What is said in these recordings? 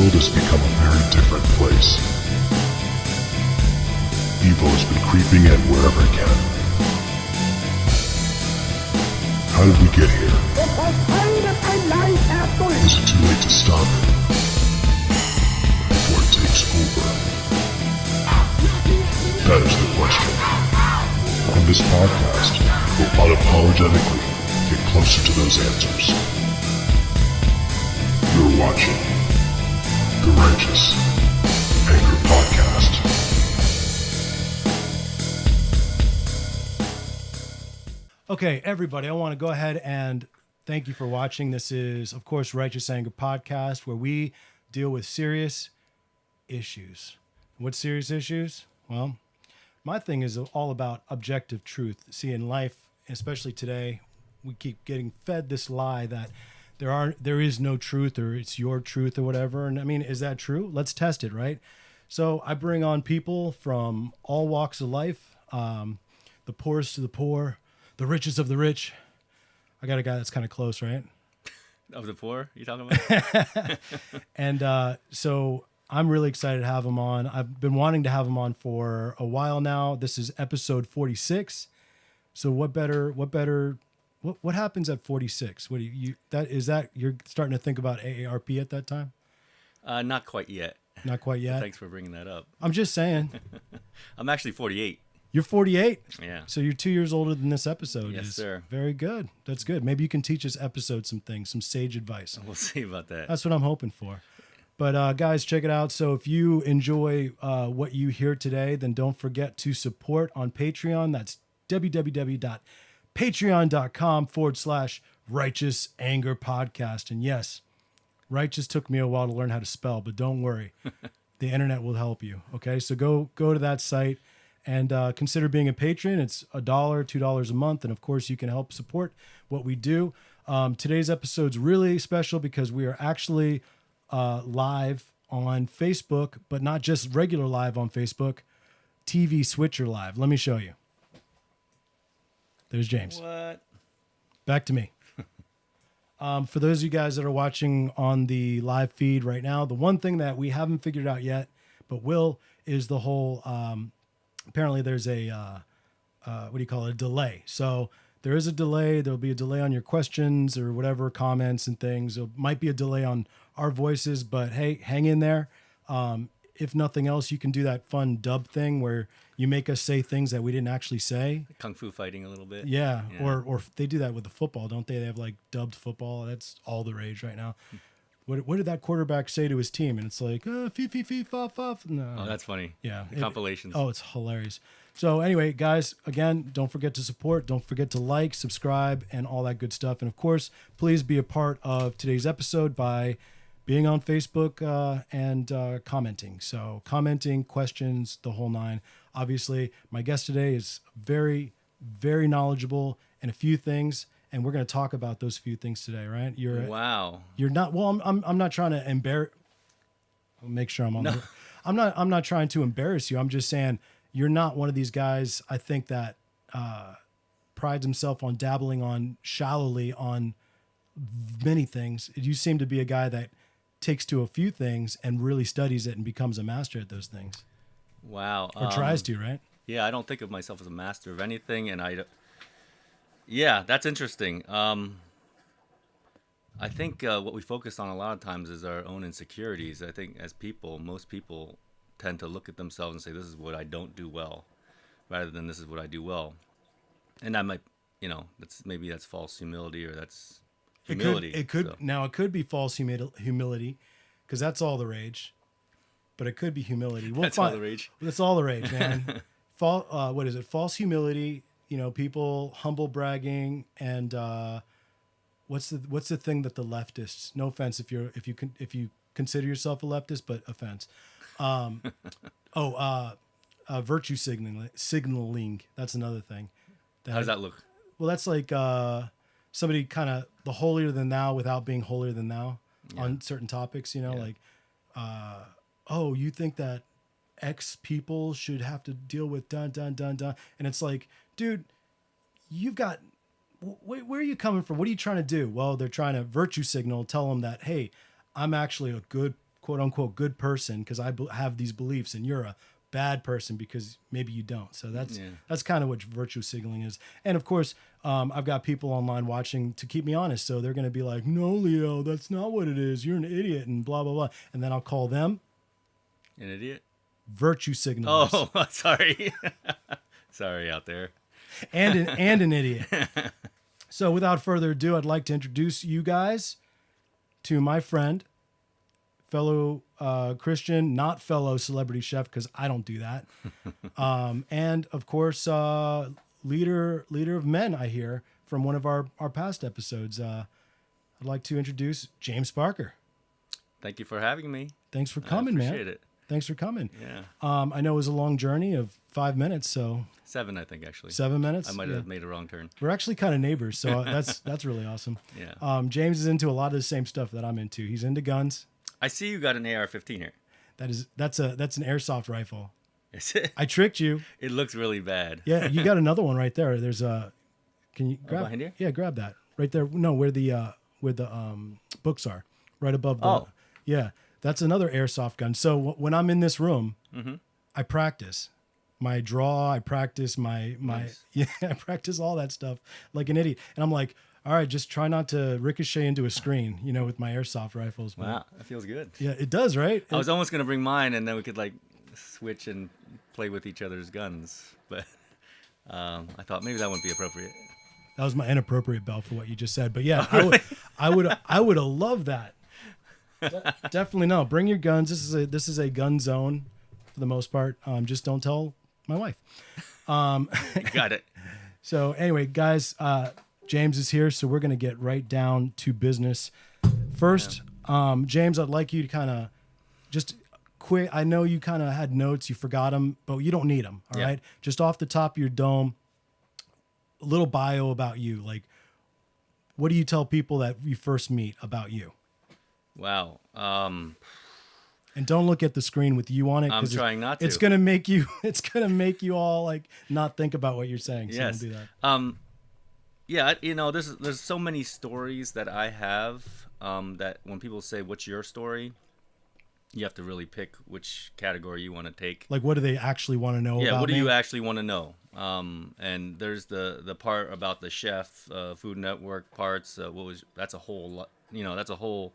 world has become a very different place. Evil has been creeping in wherever it can. How did we get here? Is it too late to stop it? Before it takes over? That is the question. On this podcast, we'll unapologetically get closer to those answers. You're watching the Righteous Anger Podcast. Okay, everybody, I want to go ahead and thank you for watching. This is, of course, Righteous Anger Podcast, where we deal with serious issues. What serious issues? Well, my thing is all about objective truth. See, in life, especially today, we keep getting fed this lie that there is no truth, or it's your truth or whatever. And I mean, is that true? Let's test it, right? So I bring on people from all walks of life, the poorest of the poor, the richest of the rich. I got a guy that's kind of close, right? Of the poor, you talking about? And so I'm really excited to have him on. I've been wanting to have him on for a while now. This is episode 46. So what happens at 46? What do you're starting to think about AARP at that time? Not quite yet. Not quite yet. Thanks for bringing that up. I'm just saying. I'm actually 48. You're 48? Yeah. So you're 2 years older than this episode. Yes, sir. Very good. That's good. Maybe you can teach this episode some things, some sage advice. We'll see about that. That's what I'm hoping for. But guys, check it out. So if you enjoy what you hear today, then don't forget to support on Patreon. That's www.patreon.com/Righteous Anger Podcast. And yes, righteous took me a while to learn how to spell, but don't worry. The internet will help you. Okay, so go to that site and consider being a patron. It's $1, $2 a month. And of course, you can help support what we do. Today's episode's really special because we are actually live on Facebook, but not just regular live on Facebook, TV Switcher Live. Let me show you. There's James. What? Back to me. For those of you guys that are watching on the live feed right now, the one thing that we haven't figured out yet, but will, is the whole, apparently there's a, a delay. So there is a delay. There'll be a delay on your questions or whatever, comments and things. There might be a delay on our voices, but hey, hang in there. If nothing else, you can do that fun dub thing where you make us say things that we didn't actually say. Kung fu fighting a little bit. Yeah. Or they do that with the football, don't they? They have like dubbed football. That's all the rage right now. What did that quarterback say to his team? And it's like, fee, fee, fee, fa, fa. No. Oh, that's funny. Yeah. The compilations. It's hilarious. So anyway, guys, again, don't forget to support. Don't forget to like, subscribe, and all that good stuff. And of course, please be a part of today's episode by being on Facebook and commenting. So commenting, questions, the whole nine. Obviously, my guest today is very, very knowledgeable in a few things, and we're going to talk about those few things today, right? Wow. You're not. Well, I'm not trying to embarrass. I'll make sure I'm on. No. I'm not trying to embarrass you. I'm just saying you're not one of these guys. I think that prides himself on dabbling on shallowly on many things. You seem to be a guy that takes to a few things and really studies it and becomes a master at those things. Wow. Or tries to, right? Yeah, I don't think of myself as a master of anything, and yeah, that's interesting. I think what we focus on a lot of times is our own insecurities. I think as people, most people tend to look at themselves and say, this is what I don't do well, rather than this is what I do well. And that might, that's false humility, or that's humility. It could be false humility, because that's all the rage. But it could be humility. That's all the rage. That's all the rage, man. What is it? False humility. People humble bragging, and what's the thing that the leftists? No offense if you consider yourself a leftist, but offense. Virtue signaling. That's another thing. How does that look? Well, that's like somebody kind of the holier than thou without being holier than thou on certain topics. Like, you think that X people should have to deal with dun, dun, dun, dun. And it's like, dude, you've got, where are you coming from? What are you trying to do? Well, they're trying to virtue signal, tell them that, hey, I'm actually a good quote unquote good person because I have these beliefs, and you're a bad person because maybe you don't. So that's kind of what virtue signaling is. And of course, I've got people online watching to keep me honest. So they're going to be like, no, Leo, that's not what it is. You're an idiot and blah, blah, blah. And then I'll call them An idiot? virtue signalers. Oh, sorry. Sorry out there. And an idiot. So without further ado, I'd like to introduce you guys to my friend, fellow Christian, not fellow celebrity chef, because I don't do that. And of course, leader of men, I hear, from one of our past episodes. I'd like to introduce James Parker. Thank you for having me. Thanks for coming, man. I appreciate it. Thanks for coming. Yeah. I know it was a long journey of 5 minutes, so 7, I think, actually. 7 minutes. I might have made a wrong turn. We're actually kind of neighbors, so that's really awesome. Yeah. James is into a lot of the same stuff that I'm into. He's into guns. I see you got an AR-15 here. That's an airsoft rifle. Is it? I tricked you. It looks really bad. Yeah, you got another one right there. There's a. Can you grab? Behind you? Yeah, grab that right there. No, where the books are, right above the. Oh. Yeah, that's another airsoft gun. So when I'm in this room, Mm-hmm. I practice my draw. I practice my Nice. yeah. I practice all that stuff like an idiot. And I'm like, all right, just try not to ricochet into a screen, with my airsoft rifles. But Wow, that feels good. yeah, it does, right? I was almost going to bring mine, and then we could, like, switch and play with each other's guns. But I thought maybe that wouldn't be appropriate. That was my inappropriate bell for what you just said. But yeah, I would have loved that. Definitely no. Bring your guns. This is a gun zone for the most part. Just don't tell my wife. Got it. So anyway, guys, James is here, so we're gonna get right down to business. First, James, I'd like you to kind of just quick. I know you kind of had notes, you forgot them, but you don't need them. All Yeah. right, just off the top of your dome, a little bio about you. Like, what do you tell people that you first meet about you? Wow. And don't look at the screen with you on it. I'm 'cause trying not to. It's gonna make you. It's gonna make you all like not think about what you're saying. So Yes. don't do that. Yeah, there's so many stories that I have that when people say, "What's your story?" you have to really pick which category you want to take. Like, what do they actually want to know? Yeah, about what do me? you actually want to know? And there's the part about the chef, Food Network parts. That's a whole that's a whole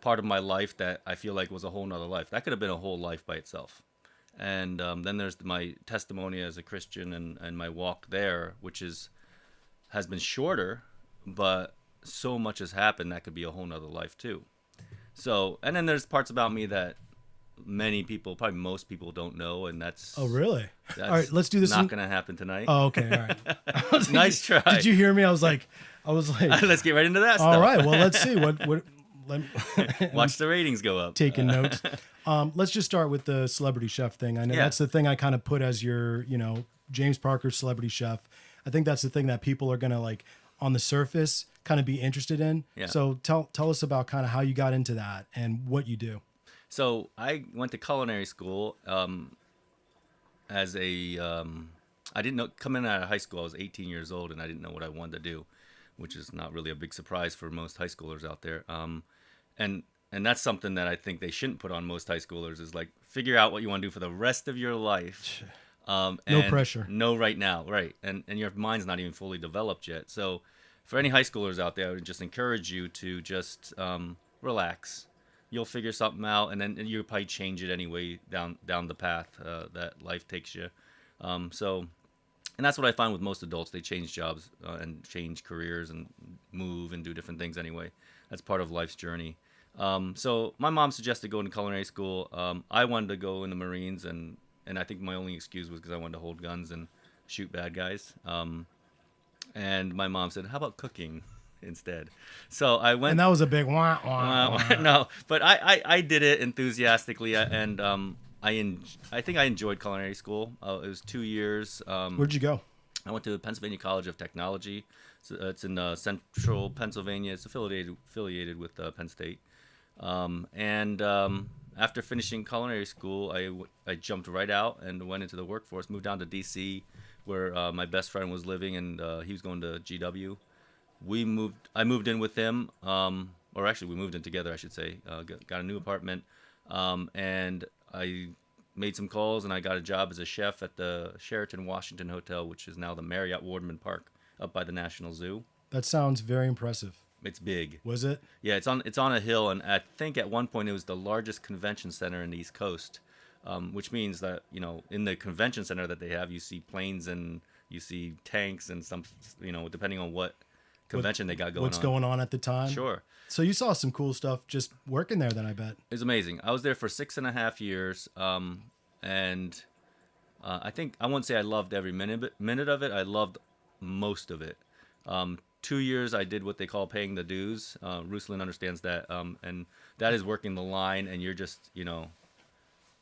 part of my life that I feel like was a whole nother life. That could have been a whole life by itself. And then there's my testimony as a Christian and my walk there, which has been shorter, but so much has happened that could be a whole nother life too. So, and then there's parts about me that many people, probably most people, don't know, and that's Oh, really? that's All right, let's do this. Not gonna happen tonight. Oh, okay. All right. Nice try. Did you hear me? I was like, Let's get right into that stuff. all right. Well, let's see what. Watch the ratings go up. Taking notes. Let's just start with the celebrity chef thing. I know Yeah. that's the thing I kind of put as your, James Parker celebrity chef. I think that's the thing that people are gonna like on the surface kind of be interested in. Yeah. So tell us about kind of how you got into that and what you do. So I went to culinary school as a. I didn't know coming out of high school. I was 18 years old and I didn't know what I wanted to do, which is not really a big surprise for most high schoolers out there. And that's something that I think they shouldn't put on most high schoolers is like figure out what you want to do for the rest of your life. No And pressure. No, right now, right? And your mind's not even fully developed yet. So, for any high schoolers out there, I would just encourage you to just relax. You'll figure something out, and then you'll probably change it anyway down the path that life takes you. And that's what I find with most adults. They change jobs and change careers and move and do different things anyway. That's part of life's journey. So my mom suggested going to culinary school. I wanted to go in the Marines, and I think my only excuse was because I wanted to hold guns and shoot bad guys. And my mom said, "How about cooking instead?" So I went. And that was a big wah, wah, wah. No, but I did it enthusiastically, and I think I enjoyed culinary school. It was 2 years. Where'd you go? I went to Pennsylvania College of Technology. So, it's in central Pennsylvania. It's affiliated with Penn State. After finishing culinary school, I jumped right out and went into the workforce. Moved down to D.C., where my best friend was living, and he was going to GW. I moved in with him. or actually we moved in together, I should say. Got a new apartment, and I made some calls, and I got a job as a chef at the Sheraton Washington Hotel, which is now the Marriott Wardman Park up by the National Zoo. That sounds very impressive. It's big. Was it? Yeah, it's on a hill, and I think at one point it was the largest convention center in the East Coast, which means that in the convention center that they have, you see planes and you see tanks and some, depending on what convention they got going on. What's going on at the time? Sure. So you saw some cool stuff just working there, then I bet. It was amazing. I was there for 6.5 years, and I think I won't say I loved every minute of it. I loved most of it. 2 years I did what they call paying the dues. Ruslan understands that, and that is working the line, and you're just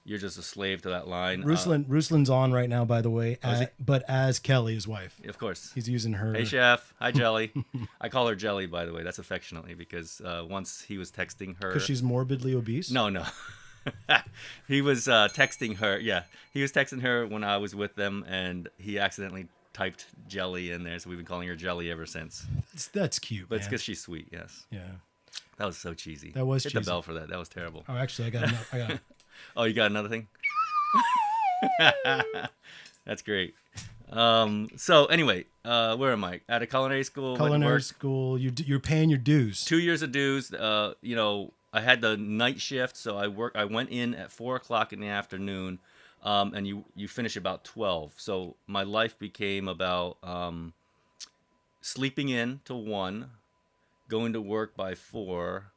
you're just a slave to that line. Ruslan's on right now, by the way, but as Kelly, his wife. Of course. He's using her. Hey, Chef. Hi, Jelly. I call her Jelly, by the way. That's affectionately because once he was texting her. Because she's morbidly obese? No. He was texting her. Yeah, he was texting her when I was with them, and he accidentally typed Jelly in there, so we've been calling her Jelly ever since. That's cute, But it's because she's sweet, yes. Yeah. That was so cheesy. That was Hit cheesy. the bell for that. That was terrible. Oh, actually, I got Oh, you got another thing? That's great. So anyway, where am I? At a culinary school. Culinary school. You're paying your dues. 2 years of dues. I had the night shift, so I went in at 4:00 in the afternoon, and you finish about 12. So my life became about sleeping in till 1, going to work by 4,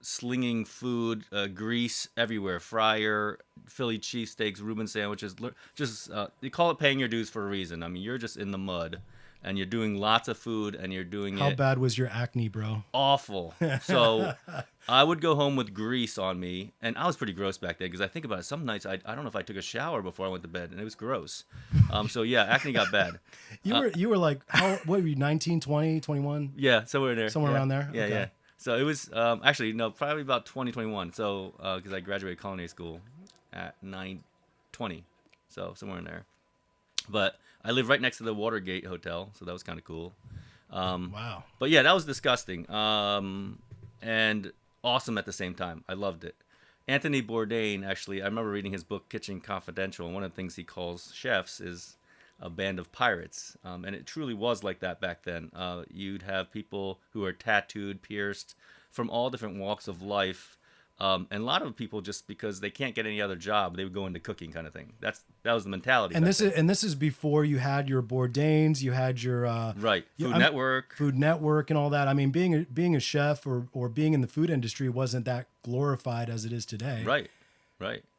slinging food, grease everywhere, fryer, Philly cheesesteaks, Reuben sandwiches. Just they call it paying your dues for a reason. I mean, you're just in the mud, and you're doing lots of food, and you're doing How bad was your acne, bro? awful. So I would go home with grease on me, and I was pretty gross back then because I think about it. Some nights I don't know if I took a shower before I went to bed, and it was gross. So yeah, acne got bad. You were like, what were you, 19, 20, 21? Yeah, somewhere in there. Somewhere around there? Yeah, Okay. yeah. So it was actually no, probably about 2021. So because I graduated culinary school at 9:20, so somewhere in there. But I live right next to the Watergate Hotel, so that was kind of cool. Wow. But yeah, that was disgusting and awesome at the same time. I loved it. Anthony Bourdain, actually, I remember reading his book Kitchen Confidential, and one of the things he calls chefs is a band of pirates, and it truly was like that back then. You'd have people who are tattooed, pierced, from all different walks of life, and a lot of people just because they can't get any other job, they would go into cooking, kind of thing. That was the mentality. And back then. this is before you had your Bourdains, you had your Right, Food Food Network, and all that. I mean, being a chef or being in the food industry wasn't that glorified as it is today. Right.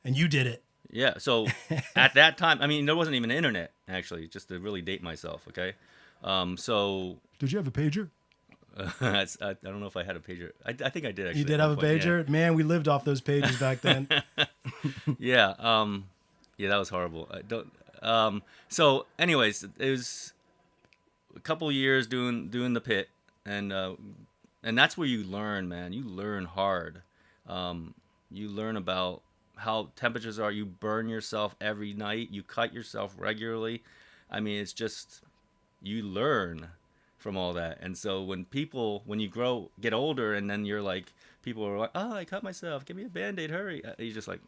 And you did it. Yeah, so at that time, I mean, there wasn't even internet, actually, just to really date myself, okay? So... Did you have a pager? I don't know if I had a pager. I think I did, actually. You did at have a one point, pager? Man, we lived off those pages back then. Yeah. Yeah, that was horrible. I don't... So, anyways, it was a couple years doing the pit, and that's where you learn, man. You learn hard. You learn about how temperatures are. You burn yourself every night. You cut yourself regularly. I mean, it's just, you learn from all that. And so when you get older, and then you're like, people are like, oh, I cut myself, give me a Band-Aid, hurry. You're just like,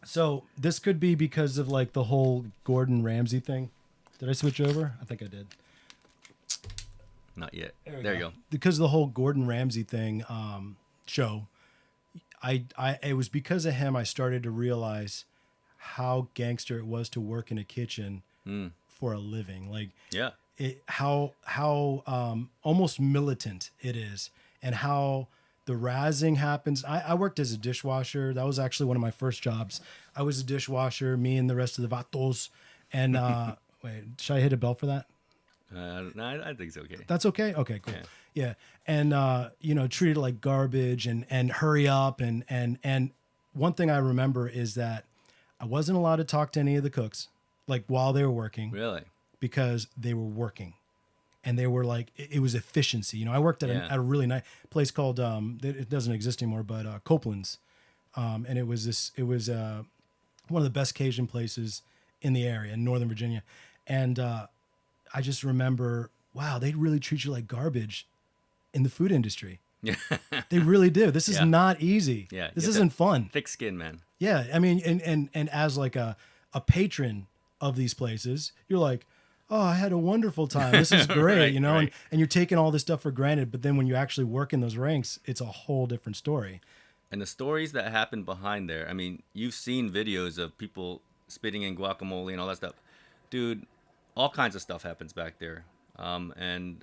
So this could be because of like the whole Gordon Ramsay thing. Did I switch over? I think I did. Not yet. There you go. Because of the whole Gordon Ramsay thing show, it was because of him I started to realize how gangster it was to work in a kitchen for a living. Like, Yeah. how almost militant it is, and how the razzing happens. I worked as a dishwasher. That was actually one of my first jobs. I was a dishwasher, me and the rest of the vatos. And wait, should I hit a bell for that? No, I think it's okay. That's okay? Okay, cool. Yeah. And, treated like garbage and hurry up. And one thing I remember is that I wasn't allowed to talk to any of the cooks, like while they were working. Really? Because they were working. And they were like, it was efficiency. I worked at a really nice place called, it doesn't exist anymore, but Copeland's. And it was one of the best Cajun places in the area in Northern Virginia. And I just remember, wow, they really treat you like garbage in the food industry. Yeah. They really do. This is Yeah. not easy. Yeah, This you have isn't fun. Thick skin, man. Yeah, I mean, and as like a patron of these places, you're like, oh, I had a wonderful time. This is great, Right, you know, right. and you're taking all this stuff for granted. But then when you actually work in those ranks, it's a whole different story. And the stories that happen behind there, I mean, you've seen videos of people spitting in guacamole and all that stuff. Dude, all kinds of stuff happens back there. And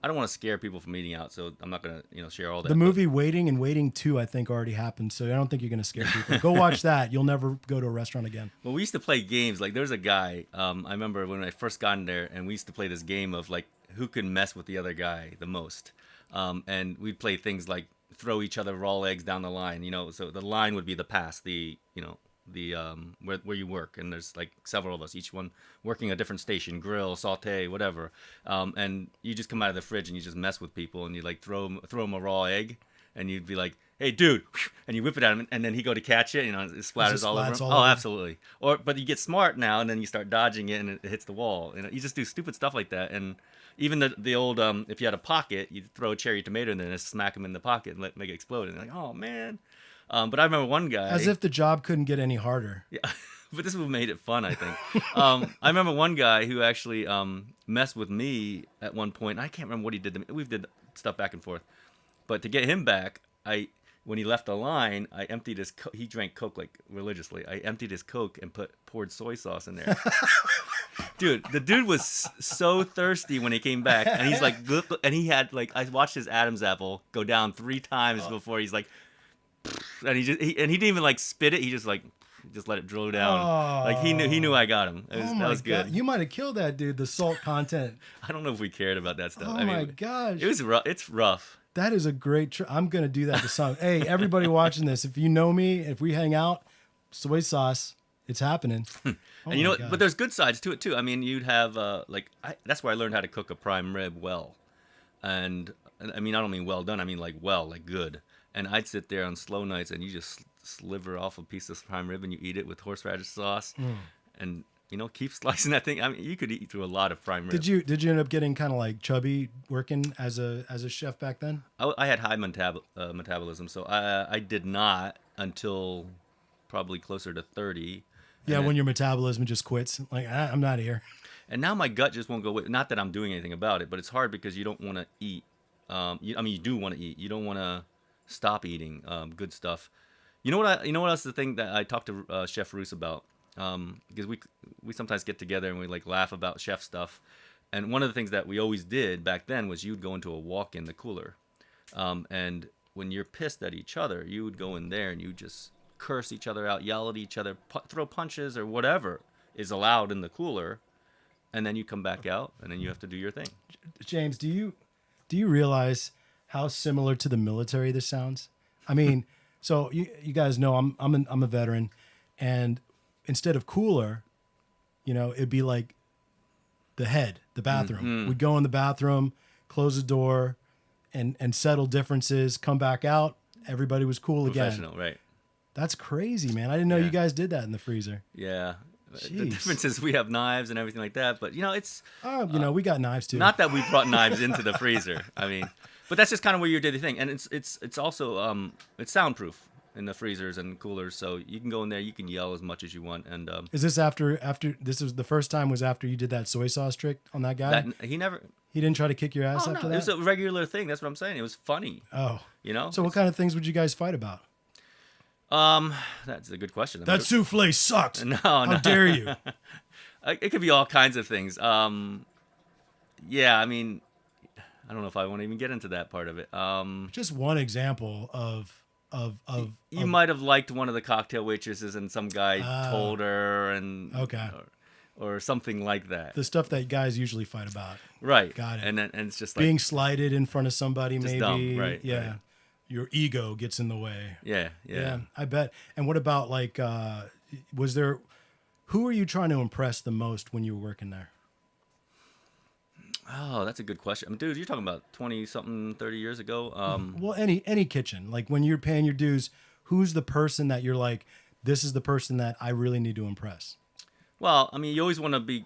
I don't want to scare people from eating out, so I'm not going to, share all that. The movie Waiting and Waiting 2, I think, already happened. So I don't think you're going to scare people. Go watch that. You'll never go to a restaurant again. Well, we used to play games. Like, there was a guy, I remember when I first got in there, and we used to play this game of, like, who can mess with the other guy the most. And we'd play things like throw each other raw eggs down the line, so the line would be the pass, where you work, and there's like several of us, each one working a different station, grill, saute, whatever, and you just come out of the fridge and you just mess with people, and you like throw them a raw egg, and you'd be like, hey dude, and you whip it at him, and then he go to catch it, it splatters all over him. all Oh, over. absolutely. But you get smart now, and then you start dodging it, and it hits the wall, you just do stupid stuff like that. And even the old if you had a pocket, you'd throw a cherry tomato in there and smack him in the pocket and make it explode, and you're like, oh man. But I remember one guy, As if the job couldn't get any harder. yeah, but this is what made it fun, I think. I remember one guy who actually messed with me at one point. I can't remember what he did to me. We did stuff back and forth. But to get him back, when he left the line, I emptied his he drank Coke like religiously. I emptied his Coke and poured soy sauce in there. Dude, the dude was so thirsty when he came back, and he's like, and he had like, I watched his Adam's apple go down 3 times before he's like, and he didn't even like spit it. He just like let it drool down. Like he knew I got him. That was good. God. You might have killed that dude. The salt content. I don't know if we cared about that stuff. Oh my gosh. It was rough. It's rough. That is a great I'm going to do that to some. Hey, everybody watching this, if you know me, if we hang out, soy sauce, it's happening. Oh And you know, my but there's good sides to it too. I mean, you'd have that's where I learned how to cook a prime rib well. And I mean, I don't mean well done. I mean like good. And I'd sit there on slow nights, and you just sliver off a piece of prime rib, and you eat it with horseradish sauce, and keep slicing that thing. I mean, you could eat through a lot of prime rib. Did you end up getting kind of like chubby working as a chef back then? I had high metabolism, so I did not until probably closer to 30. Yeah, when your metabolism just quits. Like, I'm not here. And now my gut just won't go with. Not that I'm doing anything about it, but it's hard because you don't want to eat. You do want to eat. You don't want to stop eating good stuff. You know what else is the thing that I talked to Chef Roos about, because we sometimes get together and we like laugh about chef stuff, and one of the things that we always did back then was you'd go into a walk in the cooler, and when you're pissed at each other, you would go in there and you just curse each other out, yell at each other, throw punches or whatever is allowed in the cooler, and then you come back out and then you have to do your thing. James, do you realize how similar to the military this sounds? I mean, so you guys know I'm a veteran, and instead of cooler, it'd be like the bathroom. Mm-hmm. We'd go in the bathroom, close the door, and settle differences, come back out, everybody was cool again. Professional, right? That's crazy, man. I didn't know Yeah. you guys did that in the freezer. Yeah. The Jeez. difference is we have knives and everything like that, but it's We got knives too. not that we brought knives into the freezer. I mean, but that's just kind of where you did the thing, and it's also it's soundproof in the freezers and coolers, so you can go in there, you can yell as much as you want, and Is this after this was the first time was after you did that soy sauce trick on that guy? he He didn't try to kick your ass oh, after no, that? it was a regular thing. That's what I'm saying. It was funny, Oh. So what It's- kind of things would you guys fight about? That's a good question. That souffle sucked. No, How no. dare you? It could be all kinds of things. Yeah, I mean, I don't know if I want to even get into that part of it. Just one example of You might have liked one of the cocktail waitresses, and some guy told her, and Okay. or something like that. the stuff that guys usually fight about. Right. Got it. And it's just like Being slighted in front of somebody, Just maybe. dumb, right, Yeah. right. Your ego gets in the way. yeah. I bet. And what about like who are you trying to impress the most when you were working there? Oh, that's a good question. I mean, dude, you're talking about 20-something, 30 years ago. Well, any kitchen. Like when you're paying your dues, who's the person that you're like, this is the person that I really need to impress? Well, I mean, you always want to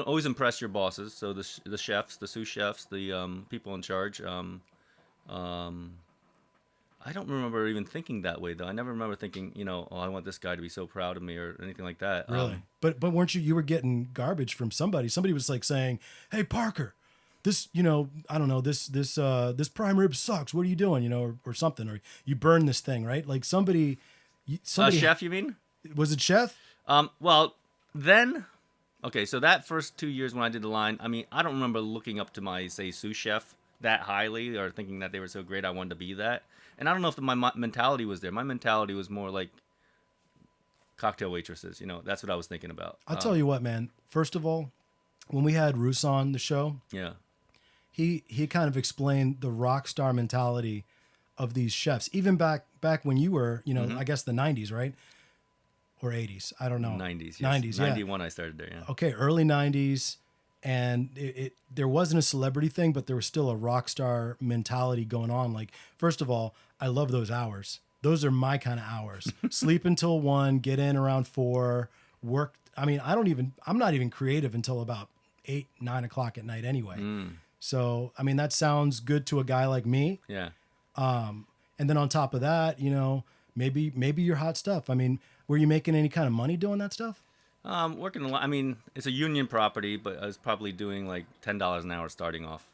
always impress your bosses. So the chefs, the sous chefs, the people in charge. I don't remember even thinking that way though. I never remember thinking, oh, I want this guy to be so proud of me or anything like that. Really? But weren't you were getting garbage from somebody? Somebody was like saying, "Hey Parker, this, I don't know, this prime rib sucks. What are you doing?" Or something, or you burn this thing, right? Like somebody Chef, you mean? Was it chef? Well, then, okay, so that first 2 years when I did the line, I mean, I don't remember looking up to my, say, sous chef that highly or thinking that they were so great I wanted to be that. And I don't know if my mentality was there. My mentality was more like cocktail waitresses. That's what I was thinking about. I'll tell you what, man. First of all, when we had Roos on the show, Yeah. he kind of explained the rock star mentality of these chefs, even back when you were, I guess the 90s, right? Or 80s. I don't know. 90s. Yes. 90s, yeah. 91 I started there, yeah. Okay, early 90s. And there wasn't a celebrity thing, but there was still a rock star mentality going on. Like, first of all, I love those hours. Those are my kind of hours. Sleep until 1, get in around 4, work. I mean, I'm not even creative until about 8, 9 o'clock at night anyway. So, I mean, that sounds good to a guy like me. Yeah. And then on top of that, maybe you're hot stuff. I mean, were you making any kind of money doing that stuff? Working a lot. I mean, it's a union property, but I was probably doing like $10 an hour starting off.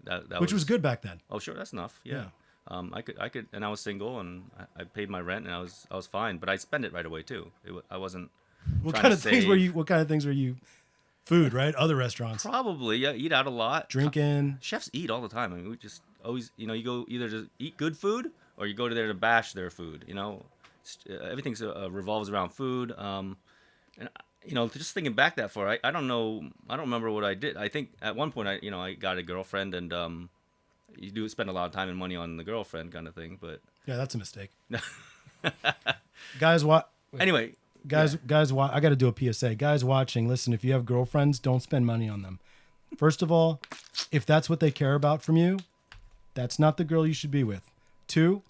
That Which was good back then. Oh, sure, that's enough. Yeah. I could, and I was single, and I paid my rent, and I was fine. But I spent it right away too. I wasn't. What trying kind to of things save. were you? What kind of things were you? Food, right? Other restaurants, Probably, yeah. Eat out a lot. drinking. Chefs eat all the time. I mean, we just always, you go either to eat good food or you go to there to bash their food. Everything revolves around food. And just thinking back that far, I don't know. I don't remember what I did. I think at one point I got a girlfriend, and you do spend a lot of time and money on the girlfriend kind of thing. But Yeah, that's a mistake. Guys, what? anyway, Guys, I got to do a PSA. Guys watching, listen, if you have girlfriends, don't spend money on them. First of all, if that's what they care about from you, that's not the girl you should be with. 2,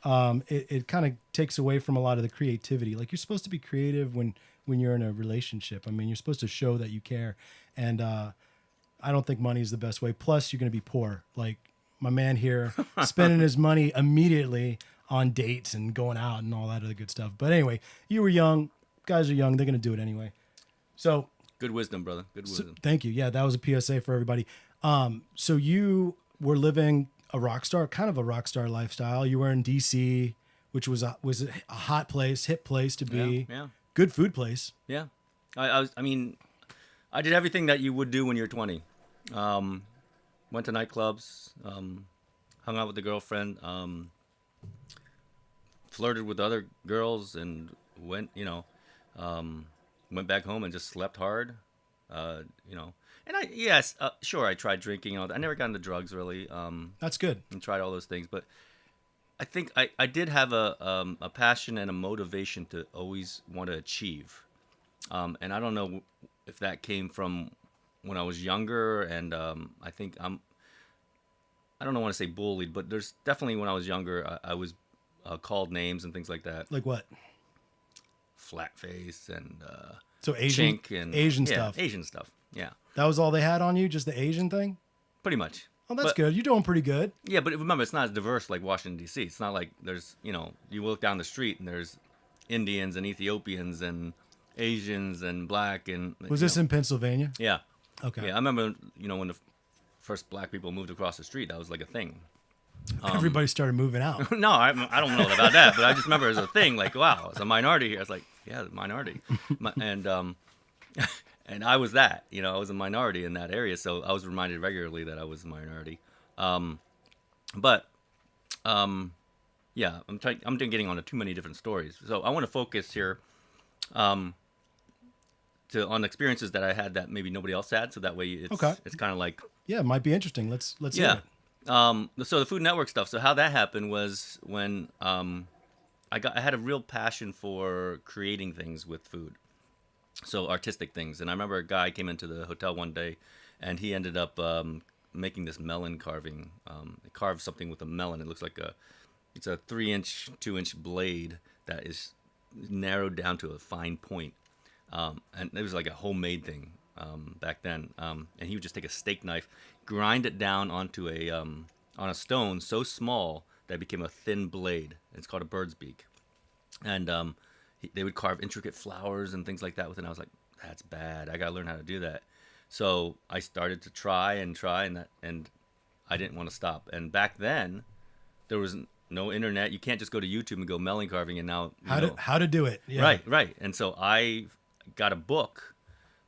it kind of takes away from a lot of the creativity. Like, you're supposed to be creative when you're in a relationship. I mean, you're supposed to show that you care. And I don't think money is the best way. Plus, you're going to be poor. Like my man here, spending his money immediately on dates and going out and all that other good stuff. But anyway, you were young. Guys are young. They're going to do it anyway. So good wisdom, brother. Good wisdom. thank you. Yeah, that was a PSA for everybody. So you were living a rock star lifestyle. You were in DC, which was a hot place, hip place to be. Yeah. Good food place. Yeah. I did everything that you would do when you're 20. Went to nightclubs, hung out with the girlfriend, flirted with other girls, and went back home and just slept hard, And I tried drinking. I never got into drugs really. That's good. And tried all those things, but I think I did have a passion and a motivation to always want to achieve. And I don't know if that came from when I was younger, and I think I don't want to say bullied, but there's definitely when I was younger, I was called names and things like that. Like what? Flat face and So Asian, chink and Asian yeah, stuff. Asian stuff. Yeah, That was all they had on you, just the Asian thing? pretty much. Oh, that's But- good. You're doing pretty good. Yeah, but remember, it's not as diverse like Washington D.C. It's not like there's you look down the street and there's Indians and Ethiopians and Asians and black and Was this in Pennsylvania? Yeah. Okay. Yeah, I remember, when the first black people moved across the street, that was like a thing. Everybody started moving out. No, I don't know about that, but I just remember it was a thing. Like, wow, it's a minority here. I was like, yeah, minority, and I was that. I was a minority in that area, so I was reminded regularly that I was a minority. Yeah, I'm getting on to too many different stories, so I want to focus here. On experiences that I had that maybe nobody else had, so that way it's kind of like Yeah, it might be interesting. Let's hear yeah. it. So the Food Network stuff. So how that happened was when I had a real passion for creating things with food, so artistic things. And I remember a guy came into the hotel one day, and he ended up making this melon carving. He carved something with a melon. It looks like it's a 3-inch, 2-inch blade that is narrowed down to a fine point. And it was like a homemade thing back then. And he would just take a steak knife, grind it down onto on a stone so small that it became a thin blade. It's called a bird's beak. And they would carve intricate flowers and things like that with it. And I was like, that's bad. I got to learn how to do that. So I started to try, and I didn't want to stop. And back then, there was no internet. You can't just go to YouTube and go melon carving. And now how to do it. Yeah. Right. And so I got a book,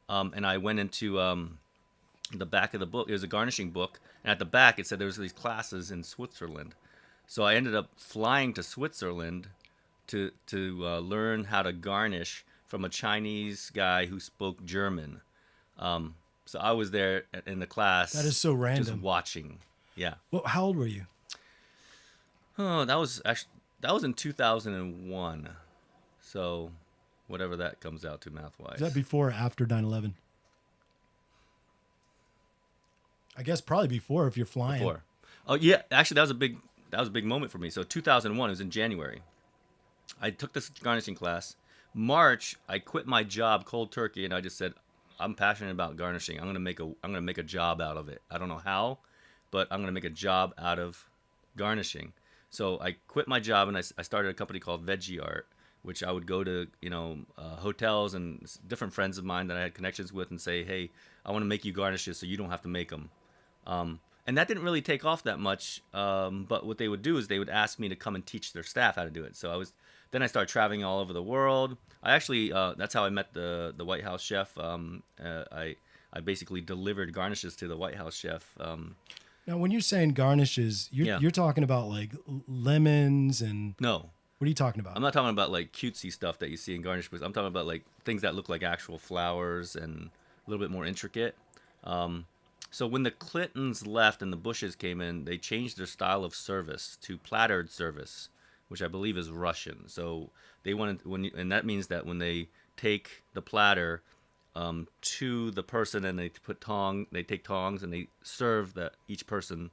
and I went into the back of the book. It was a garnishing book, and at the back it said there was these classes in Switzerland. So I ended up flying to Switzerland to learn how to garnish from a Chinese guy who spoke German. So I was there in the class. That is so random. Just watching. Yeah. Well, how old were you? Oh, that was in 2001. So whatever that comes out to math-wise. Is that before or after 9/11? I guess probably before if you're flying. Before. Oh yeah, actually that was a big moment for me. So 2001, it was in January. I took this garnishing class. March, I quit my job cold turkey, and I just said, I'm passionate about garnishing. I'm gonna make a job out of it. I don't know how, but I'm gonna make a job out of garnishing. So I quit my job, and I started a company called Veggie Art, which I would go to hotels and different friends of mine that I had connections with and say, hey, I want to make you garnishes so you don't have to make them. And that didn't really take off that much. But what they would do is they would ask me to come and teach their staff how to do it. So then I started traveling all over the world. I actually, that's how I met the White House chef. I basically delivered garnishes to the White House chef. Now, when you're saying garnishes, you're talking about like lemons and No, what are you talking about? I'm not talking about like cutesy stuff that you see in garnish books. I'm talking about like things that look like actual flowers and a little bit more intricate. So when the Clintons left and the Bushes came in, they changed their style of service to plattered service, which I believe is Russian. So they wanted and that means that when they take the platter to the person and they take tongs and they serve each person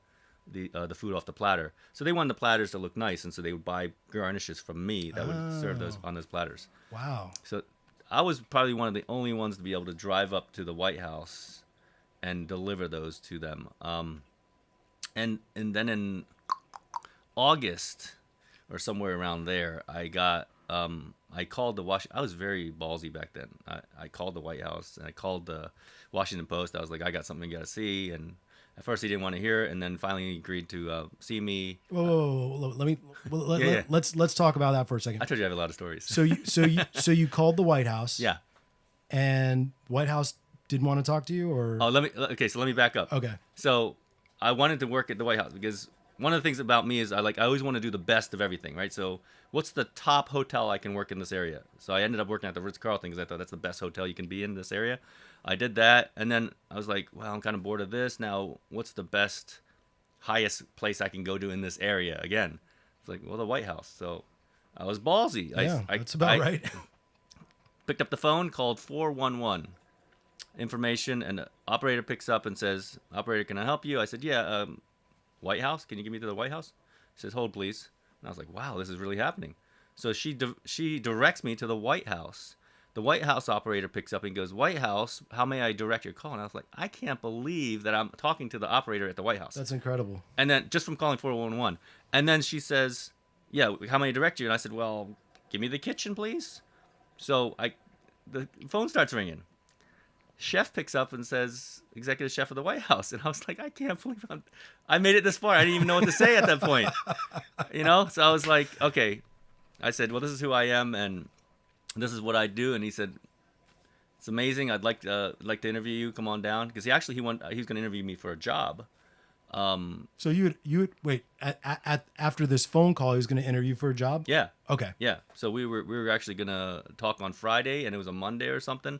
the food off the platter. So they wanted the platters to look nice, and so they would buy garnishes from me that would serve those on those platters. Wow. So I was probably one of the only ones to be able to drive up to the White House and deliver those to them. And then in August or somewhere around there, I called I was very ballsy back then. I called the White House and I called the Washington Post. I was like, I got something you got to see. And at first he didn't want to hear it, and then finally he agreed to see me. Whoa. Let's talk about that for a second. I told you I have a lot of stories. So you called the White House. Yeah. And White House didn't want to talk to you, or? Oh, let me back up. Okay. So I wanted to work at the White House because one of the things about me is I always want to do the best of everything, right? So what's the top hotel I can work in this area? So I ended up working at the Ritz-Carlton because I thought that's the best hotel you can be in this area. I did that, and then I was like, well, I'm kind of bored of this. Now, what's the best, highest place I can go to in this area? Again, it's like, well, the White House. So I was ballsy. Yeah, that's about right. Picked up the phone, called 411. Information, and the operator picks up and says, operator, can I help you? I said, yeah, White House, can you get me to the White House? She says, hold please. And I was like, wow, this is really happening. So she directs me to the White House. The White House operator picks up and goes, White House, how may I direct your call? And I was like, I can't believe that I'm talking to the operator at the White House. That's incredible. And then just from calling 411. And then she says, yeah, how may I direct you? And I said, well, give me the kitchen, please. So the phone starts ringing. Chef picks up and says, executive chef of the White House. And I was like, I can't believe I made it this far. I didn't even know what to say at that point. So I was like, okay. I said, well, this is who I am and this is what I do. And he said, it's amazing. I'd like to interview you. Come on down. Because he was going to interview me for a job. So you would wait after this phone call, he was going to interview for a job? Yeah. Okay. Yeah. So we were actually going to talk on Friday, and it was a Monday or something.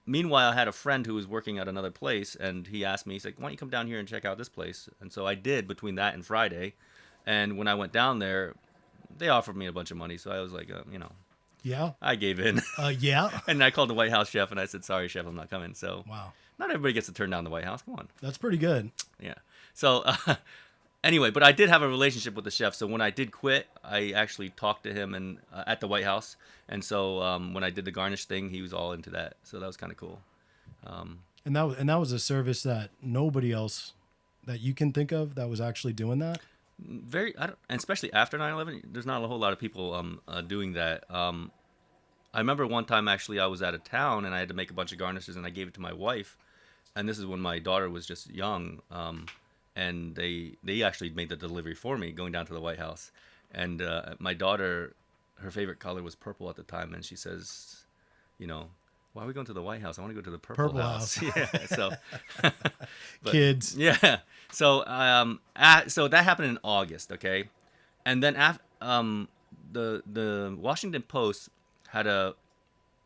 Meanwhile, I had a friend who was working at another place, and he asked me, he's like, why don't you come down here and check out this place? And so I did between that and Friday. And when I went down there, they offered me a bunch of money. So I was like, yeah, I gave in. Yeah. And I called the White House chef and I said, sorry, chef, I'm not coming. So wow, not everybody gets to turn down the White House. Come on. That's pretty good. Yeah. So anyway, but I did have a relationship with the chef. So when I did quit, I actually talked to him and at the White House. And so when I did the garnish thing, he was all into that. So that was kind of cool. And that was a service that nobody else that you can think of that was actually doing that? And especially after 9/11, there's not a whole lot of people doing that. I remember one time actually I was out of town and I had to make a bunch of garnishes and I gave it to my wife, and this is when my daughter was just young, and they actually made the delivery for me going down to the White House, and my daughter, her favorite color was purple at the time, and she says, you know, why are we going to the White House? I want to go to the Purple House. Yeah, so but, Kids. yeah. So so that happened in August, okay, and then the Washington Post had I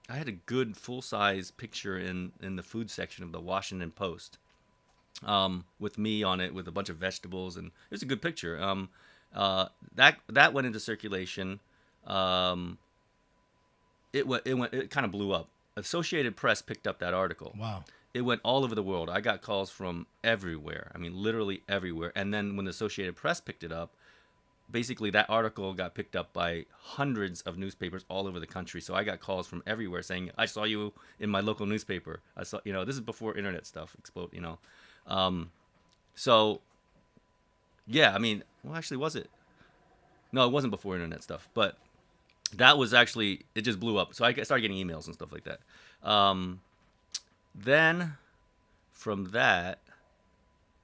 had a good full size picture in the food section of the Washington Post, with me on it with a bunch of vegetables, and it was a good picture. That went into circulation. It kind of blew up. Associated Press picked up that article. Wow. It went all over the world. I got calls from everywhere. I mean, literally everywhere. And then when the Associated Press picked it up, basically that article got picked up by hundreds of newspapers all over the country. So I got calls from everywhere saying, I saw you in my local newspaper. I saw, this is before internet stuff exploded, So, yeah, I mean, well, actually, was it? No, it wasn't before internet stuff, but that was actually, it just blew up. So I started getting emails and stuff like that. Then from that,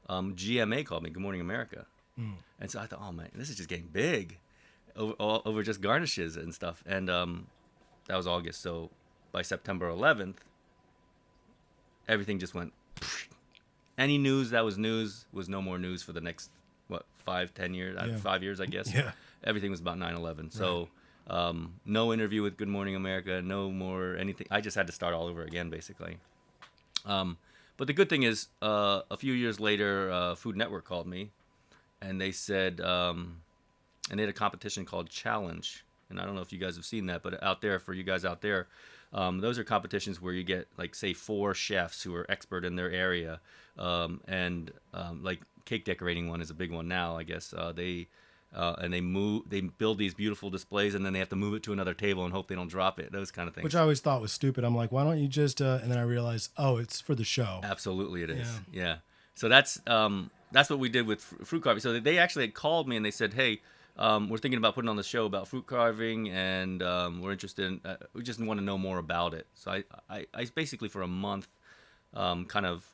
GMA called me, Good Morning America. And so I thought, oh man, this is just getting big over just garnishes and stuff. And that was August. So by September 11th, everything just went. Any news that was news was no more news for the next, 5-10 years? Yeah. 5 years, I guess. Yeah. Everything was about 9/11. So no interview with Good Morning America, no more anything. I just had to start all over again, basically. But the good thing is, a few years later, Food Network called me, and they said, and they had a competition called Challenge. And I don't know if you guys have seen that, but for you guys out there, those are competitions where you get, like, say, 4 chefs who are expert in their area. Like cake decorating one is a big one now, I guess. They build these beautiful displays, and then they have to move it to another table and hope they don't drop it. Those kind of things. Which I always thought was stupid. I'm like, why don't you just? And then I realized, oh, it's for the show. Absolutely, it is. Yeah. So that's what we did with fruit carving. So they actually had called me and they said, hey, we're thinking about putting on the show about fruit carving, and we're interested in. We just want to know more about it. So I basically for a month, kind of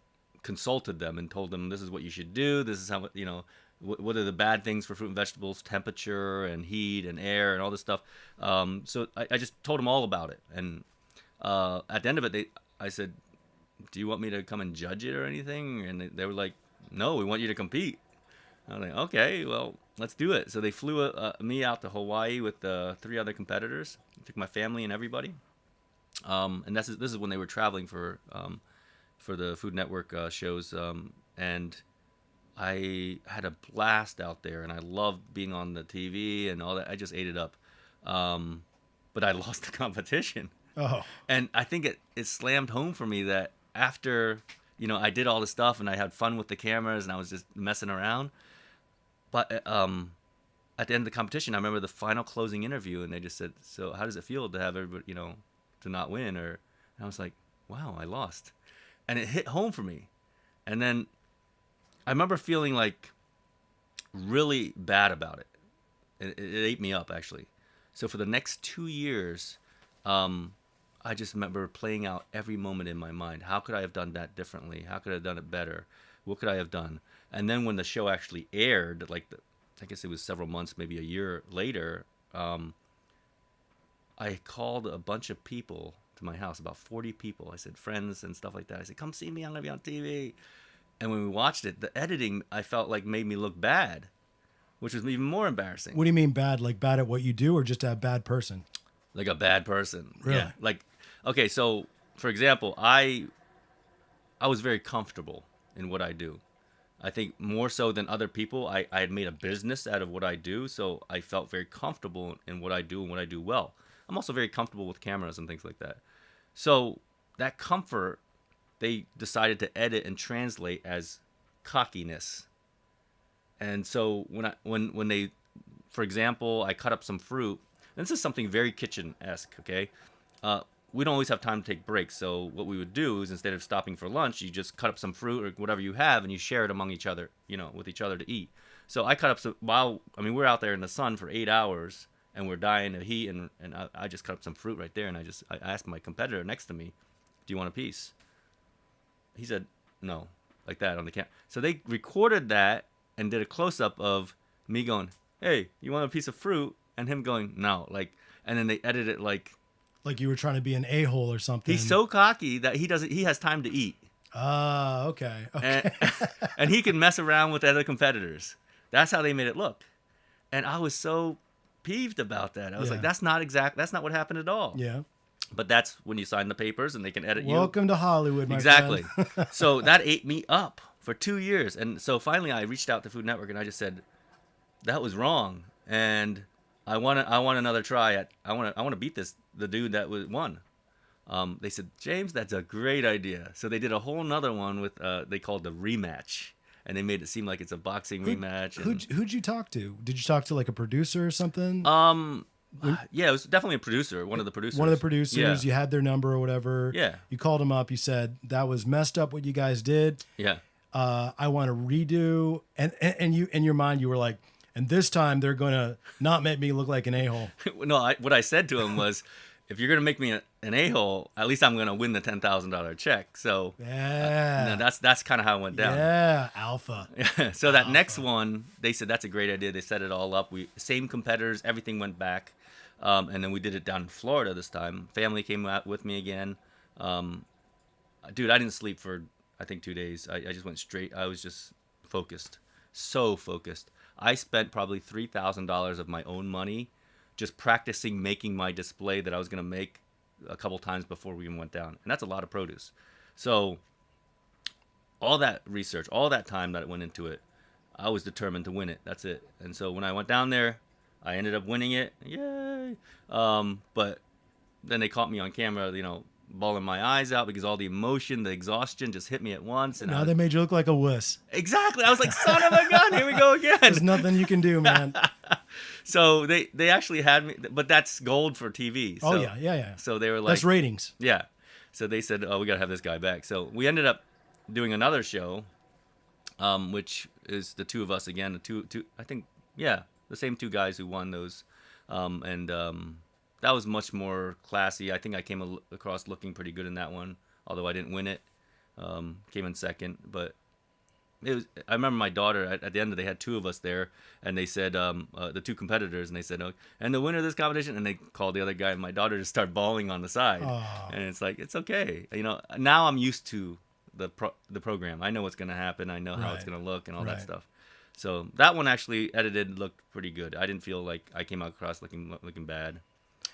consulted them and told them this is what you should do. This is how what are the bad things for fruit and vegetables, temperature and heat and air and all this stuff. So I just told them all about it. And at the end of it, I said, do you want me to come and judge it or anything? And they were like, no, we want you to compete. I was like, okay, well, let's do it. So they flew me out to Hawaii with 3 other competitors. I took my family and everybody. And this is when they were traveling for the Food Network shows. And I had a blast out there, and I loved being on the TV and all that. I just ate it up. But I lost the competition. Oh. And I think it slammed home for me that after, I did all this stuff and I had fun with the cameras and I was just messing around. But at the end of the competition, I remember the final closing interview, and they just said, so how does it feel to have everybody, to not win? And I was like, wow, I lost. And it hit home for me. And then I remember feeling like really bad about it. It ate me up, actually. So for the next 2 years, I just remember playing out every moment in my mind. How could I have done that differently? How could I have done it better? What could I have done? And then when the show actually aired, I guess it was several months, maybe a year later, I called a bunch of people to my house, about 40 people. I said, friends and stuff like that. I said, come see me. I'm going to be on TV. And when we watched it, the editing, I felt like made me look bad, which was even more embarrassing. What do you mean bad? Like bad at what you do, or just a bad person? Like a bad person. Really? Yeah. Like, okay, so for example, I was very comfortable in what I do. I think more so than other people, I had made a business out of what I do, so I felt very comfortable in what I do and what I do well. I'm also very comfortable with cameras and things like that. So that comfort, they decided to edit and translate as cockiness. And so when they, for example, I cut up some fruit, and this is something very kitchen-esque, okay? we don't always have time to take breaks. So what we would do is instead of stopping for lunch, you just cut up some fruit or whatever you have and you share it among each other, with each other to eat. So I cut up some we're out there in the sun for 8 hours and we're dying of heat, and I just cut up some fruit right there, and I asked my competitor next to me, "Do you want a piece?" He said no, like that on the camera. So they recorded that and did a close up of me going, "Hey, you want a piece of fruit?" and him going, "No," and then they edited it like you were trying to be an a-hole or something. he's so cocky that he has time to eat. Okay. And he can mess around with other competitors. That's how they made it look. And I was so peeved about that. I was like, that's not what happened at all. Yeah. But that's when you sign the papers and they can edit you. Welcome to Hollywood, my Exactly. friend. So that ate me up for 2 years. And so finally I reached out to Food Network and I just said, that was wrong. And I want another try at, I want to beat the dude that won. They said, "James, that's a great idea." So they did a whole nother one with, they called the rematch. And they made it seem like it's a boxing rematch. Who'd you talk to? Did you talk to like a producer or something? Yeah, it was definitely a producer, one of the producers. One of the producers. Yeah. You had their number or whatever. Yeah. You called them up. You said, that was messed up what you guys did. Yeah. I want to redo. And you, in your mind, you were like, and this time they're going to not make me look like an a-hole. No, what I said to him was, if you're going to make me an a-hole, at least I'm going to win the $10,000 check. So Yeah. that's kind of how it went down. Yeah. Alpha. So that next one, they said that's a great idea. They set it all up. Same competitors, everything went back. And then we did it down in Florida this time. Family came out with me again. Dude, I didn't sleep for, I think, 2 days. I just went straight. I was just focused. So focused. I spent probably $3,000 of my own money just practicing making my display that I was going to make a couple times before we even went down. And that's a lot of produce. So all that research, all that time that went into it, I was determined to win it. That's it. And so when I went down there, I ended up winning it. Yay. But then they caught me on camera, bawling my eyes out because all the emotion, the exhaustion just hit me at once. And Now they made you look like a wuss. Exactly. I was like, son of a gun, here we go again. There's nothing you can do, man. So they actually had me, but that's gold for TV. So, yeah. So they were like, That's ratings. yeah. So they said, oh, we got to have this guy back. So we ended up doing another show, which is the two of us again. I think, the same two guys who won those. That was much more classy. I think I came across looking pretty good in that one, although I didn't win it. Came in second, but it was. I remember my daughter at the end. They had two of us there, and they said the two competitors, and they said, "Oh, and the winner of this competition," and they called the other guy, and my daughter just started bawling on the side, and it's like it's okay. Now I'm used to the program. I know what's gonna happen. I know how it's gonna look and all that stuff. So that one actually edited looked pretty good. I didn't feel like I came across looking bad.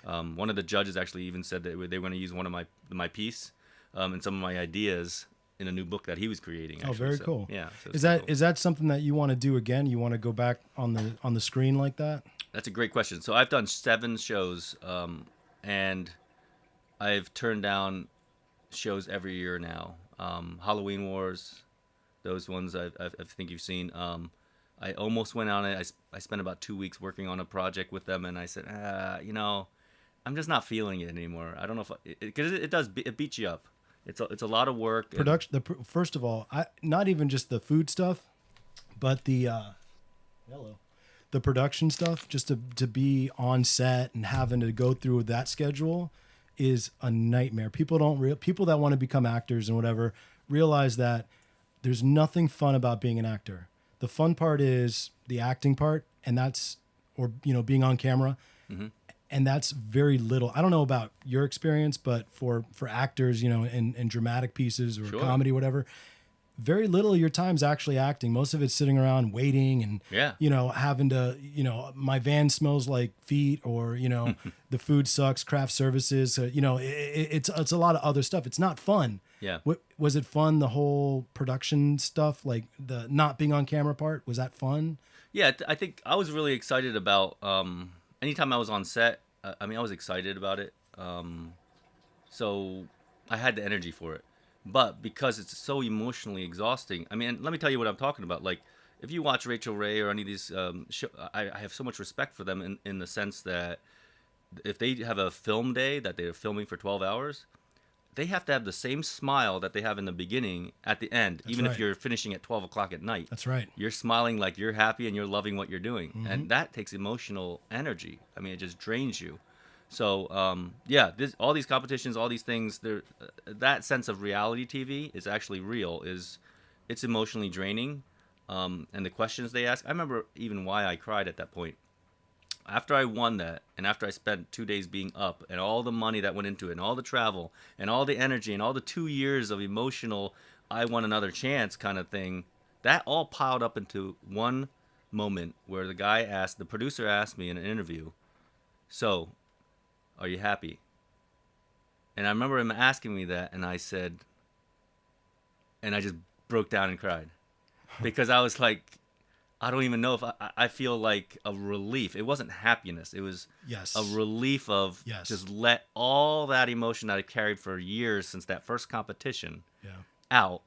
One of the judges actually even said that they were going to use one of my piece and some of my ideas in a new book that he was creating. Actually. Oh, very cool. Yeah. So is that something that you want to do again? You want to go back on the screen like that? That's a great question. So I've done 7 shows, and I've turned down shows every year now. Halloween Wars, those ones I think you've seen. I almost went on it. I spent about 2 weeks working on a project with them, and I said, I'm just not feeling it anymore. I don't know if because it beats you up. It's a lot of work. Production. First of all, not even just the food stuff, but the production stuff. Just to be on set and having to go through that schedule is a nightmare. People that want to become actors and whatever realize that there's nothing fun about being an actor. The fun part is the acting part, and being on camera. Mm-hmm. And that's very little. I don't know about your experience, but for actors, in dramatic pieces or comedy, whatever, very little of your time's actually acting. Most of it's sitting around waiting and, having to, my van smells like feet, or, the food sucks, craft services. It's a lot of other stuff. It's not fun. Yeah. Was it fun, the whole production stuff, like the not being on camera part? Was that fun? Yeah, I think I was really excited about anytime I was on set. I was excited about it. So I had the energy for it. But because it's so emotionally exhausting, let me tell you what I'm talking about. Like, if you watch Rachel Ray or any of these shows, I have so much respect for them in the sense that if they have a film day that they're filming for 12 hours, they have to have the same smile that they have in the beginning at the end, even right. if you're finishing at 12 o'clock at night. That's right. You're smiling like you're happy and you're loving what you're doing. And that takes emotional energy. I mean, it just drains you. So, yeah, all these competitions, all these things, that sense of reality TV is actually real. It's emotionally draining. And the questions they ask, I remember even why I cried at that point. After I won that, and after I spent 2 days being up, and all the money that went into it, and all the travel, and all the energy, and all the 2 years of emotional, I won another chance kind of thing, that all piled up into one moment where the producer asked me in an interview, "So, are you happy?" And I remember him asking me that, and I said, and I just broke down and cried. Because I was like, I don't even know if I feel like a relief. It wasn't happiness. It was Yes. a relief of Yes. just let all that emotion that I carried for years since that first competition Yeah. out.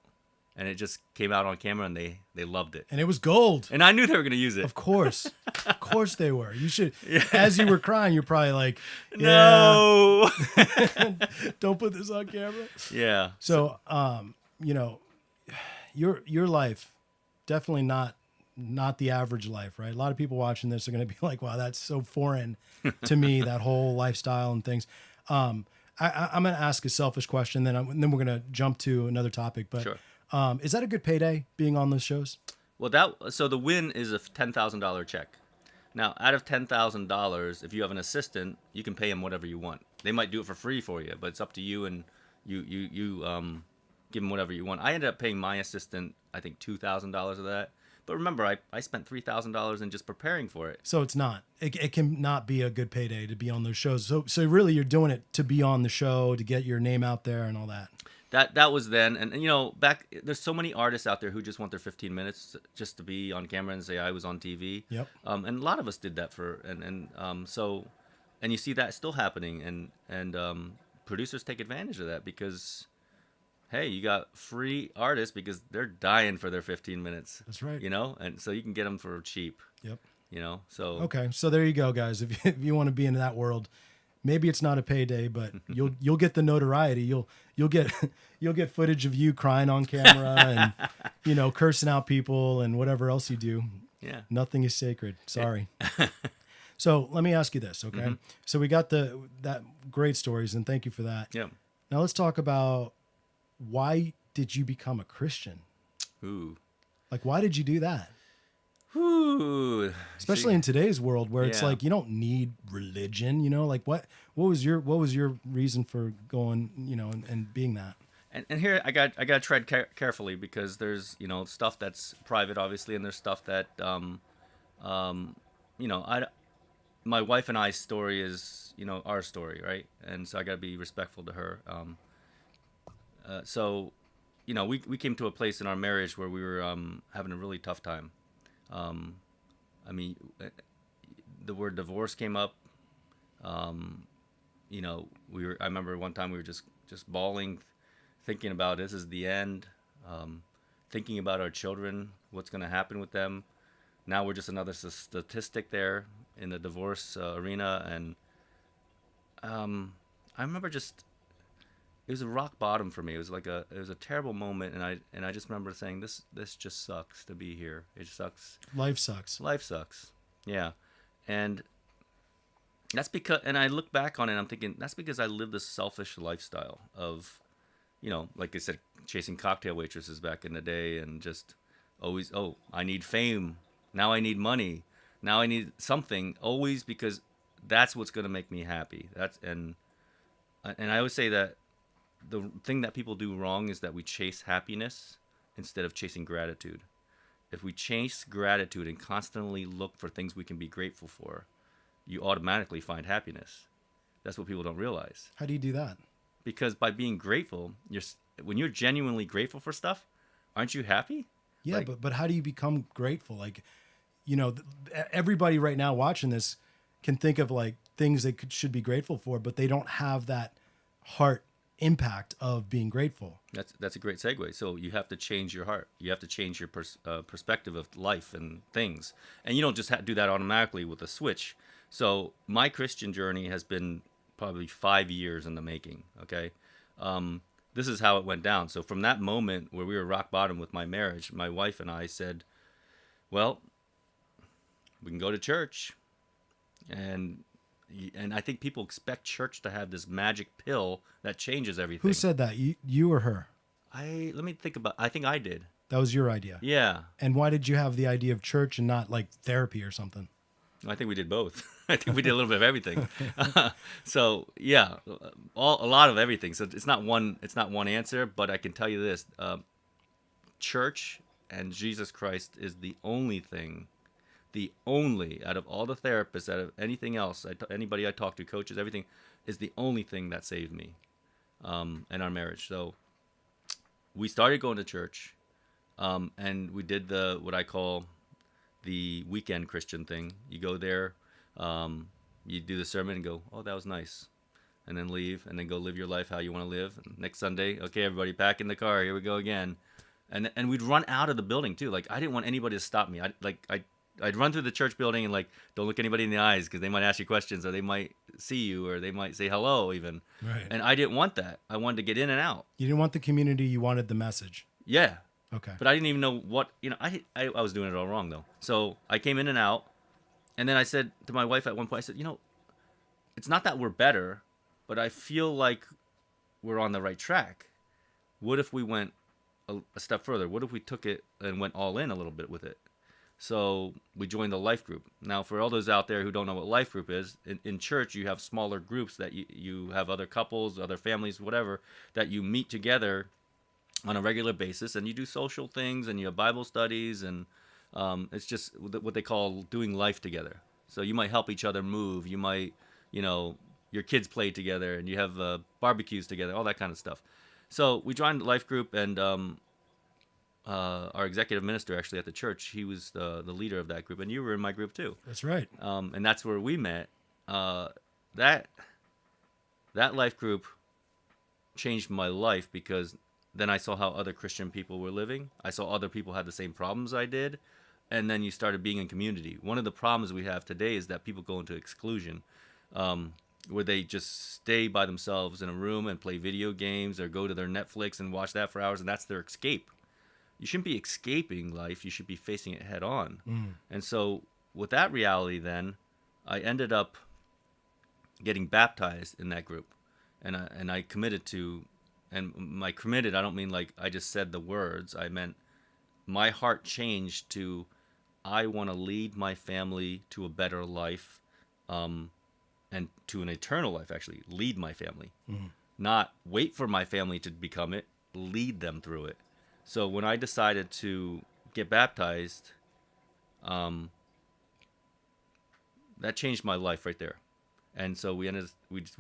And it just came out on camera, and they loved it. And it was gold. And I knew they were going to use it. Of course. Of course they were. You should, as you were crying, you're probably like, No. don't put this on camera. Yeah. So, you know, your life, definitely not the average life, right? A lot of people watching this are going to be like, wow, that's so foreign to me, that whole lifestyle and things. I'm going to ask a selfish question, then we're going to jump to another topic. But Sure. Is that a good payday, being on those shows? Well, so the win is a $10,000 check. Now, out of $10,000, if you have an assistant, you can pay them whatever you want. They might do it for free for you, but it's up to you, and you give them whatever you want. I ended up paying my assistant, I think, $2,000 of that. But remember, I spent $3,000 in just preparing for it. So it's not. It can not be a good payday to be on those shows. So really, you're doing it to be on the show, to get your name out there, and all that. That was then, and you know, there's so many artists out there who just want their 15 minutes just to be on camera and say I was on TV. Yep. And a lot of us did that so you see that still happening, and producers take advantage of that because, hey, you got free artists because they're dying for their 15 minutes. That's right. You know, and so you can get them for cheap. Yep. You know, so Okay, so there you go, guys. If you want to be in that world, maybe it's not a payday, but you'll get the notoriety. You'll get footage of you crying on camera and cursing out people and whatever else you do. Yeah. Nothing is sacred. Sorry. So let me ask you this, okay? Mm-hmm. So we got that great stories, and thank you for that. Yeah. Now let's talk about, why did you become a Christian? Ooh. Like, why did you do that? Ooh. Especially in today's world where it's Yeah. like you don't need religion, like what was your reason for going, and being that? And here I got to tread carefully because there's stuff that's private obviously, and there's stuff that my wife and I's story is our story, right? And so I got to be respectful to her. So we came to a place in our marriage where we were having a really tough time. I mean, the word divorce came up. I remember one time we were just bawling, thinking about this is the end, thinking about our children, what's going to happen with them. Now we're just another statistic there in the divorce arena. And I remember it was a rock bottom for me. It was a terrible moment, and I just remember saying, this just sucks to be here. It sucks. Life sucks. Life sucks. Yeah. And that's because, and I look back on it and I'm thinking, that's because I lived this selfish lifestyle of, like I said, chasing cocktail waitresses back in the day, and just always, I need fame. Now I need money. Now I need something, always, because that's what's going to make me happy. And I always say that the thing that people do wrong is that we chase happiness instead of chasing gratitude. If we chase gratitude and constantly look for things we can be grateful for, you automatically find happiness. That's what people don't realize. How do you do that? Because by being grateful, when you're genuinely grateful for stuff, aren't you happy? Yeah, but how do you become grateful? Like, everybody right now watching this can think of like things they should be grateful for, but they don't have that heart impact of being grateful. That's a great segue. So you have to change your heart. You have to change your perspective of life and things. And you don't just do that automatically with a switch. So my Christian journey has been probably 5 years in the making. Okay. This is how it went down. So from that moment where we were rock bottom with my marriage, my wife and I said, well, we can go to church. And I think people expect church to have this magic pill that changes everything. Who said that? You or her? Let me think about. I think I did. That was your idea. Yeah. And why did you have the idea of church and not like therapy or something? I think we did both. I think we did a little bit of everything. So yeah, a lot of everything. So it's not one answer, but I can tell you this: church and Jesus Christ is the only thing, out of all the therapists, out of anything else, anybody I talk to, coaches, everything, is the only thing that saved me, and our marriage. So we started going to church, and we did what I call the weekend Christian thing. You go there, you do the sermon and go, oh, that was nice, and then leave, and then go live your life how you want to live. And next Sunday, okay, everybody, pack in the car, here we go again. And we'd run out of the building too. Like, I didn't want anybody to stop me. I'd run through the church building and like, don't look anybody in the eyes because they might ask you questions, or they might see you, or they might say hello even. Right. And I didn't want that. I wanted to get in and out. You didn't want the community. You wanted the message. Yeah. Okay. But I didn't even know what, I was doing it all wrong though. So I came in and out, and then I said to my wife at one point, I said, it's not that we're better, but I feel like we're on the right track. What if we went a step further? What if we took it and went all in a little bit with it? So we joined the life group. Now, for all those out there who don't know what life group is, in church you have smaller groups that you have other couples, other families, whatever, that you meet together on a regular basis, and you do social things, and you have Bible studies, and it's just what they call doing life together. So you might help each other move. You might, your kids play together, and you have barbecues together, all that kind of stuff. So we joined the life group, and our executive minister actually at the church, he was the leader of that group, and you were in my group too. That's right. And that's where we met. That life group changed my life, because then I saw how other Christian people were living. I saw other people had the same problems I did, and then you started being in community. One of the problems we have today is that people go into exclusion, where they just stay by themselves in a room and play video games, or go to their Netflix and watch that for hours, and that's their escape. You shouldn't be escaping life. You should be facing it head on. And so with that reality, then I ended up getting baptized in that group, and I committed to, and by committed, I don't mean like I just said the words. I meant my heart changed to, I want to lead my family to a better life, and to an eternal life. Actually, lead my family, not wait for my family to become it. Lead them through it. So when I decided to get baptized, that changed my life right there. And so we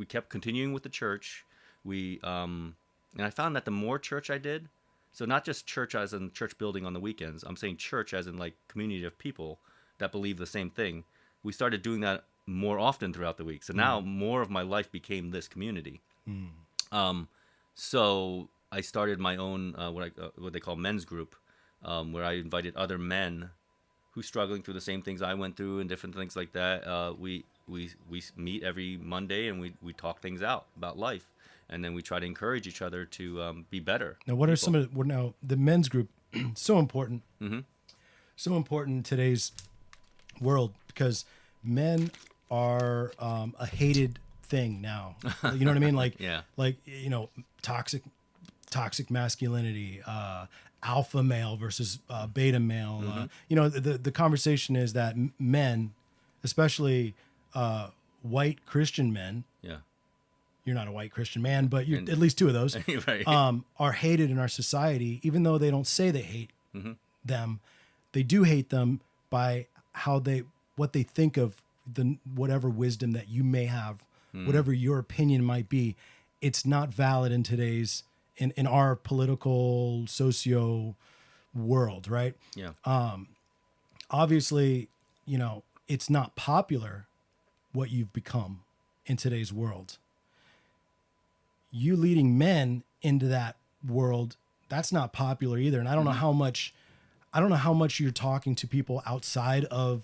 kept continuing with the church. And I found that the more church I did, so not just church as in church building on the weekends, I'm saying church as in like community of people that believe the same thing. We started doing that more often throughout the week. So now more of my life became this community. So I started my own what they call men's group, where I invited other men who struggling through the same things I went through and different things like that. We meet every Monday, and we talk things out about life, and then we try to encourage each other to be better. Now, what are some of the men's group? So important, so important in today's world, because men are a hated thing now. You know what I mean? Like, Yeah. like toxic masculinity, alpha male versus beta male. The conversation is that men, especially white Christian men, you're not a white Christian man, but you're at least two of those, Right. are hated in our society, even though they don't say they hate them. They do hate them by what they think of whatever wisdom that you may have, whatever your opinion might be. It's not valid in today's, in our political socio world, right? Yeah. Obviously, it's not popular what you've become in today's world. You leading men into that world, that's not popular either. And I don't know how much you're talking to people outside of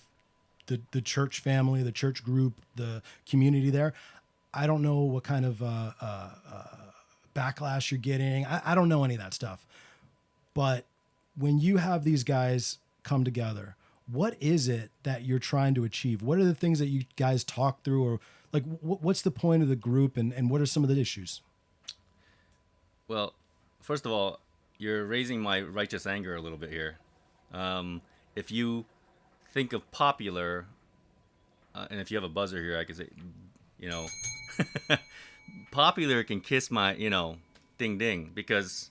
the church family, the church group, the community there. I don't know what kind of backlash you're getting. I don't know any of that stuff. But when you have these guys come together, what is it that you're trying to achieve? What are the things that you guys talk through, or like what's the point of the group, and what are some of the issues? Well, first of all, you're raising my righteous anger a little bit here. If you think of popular, and if you have a buzzer here, I could say, you know, popular can kiss my, you know, ding ding, because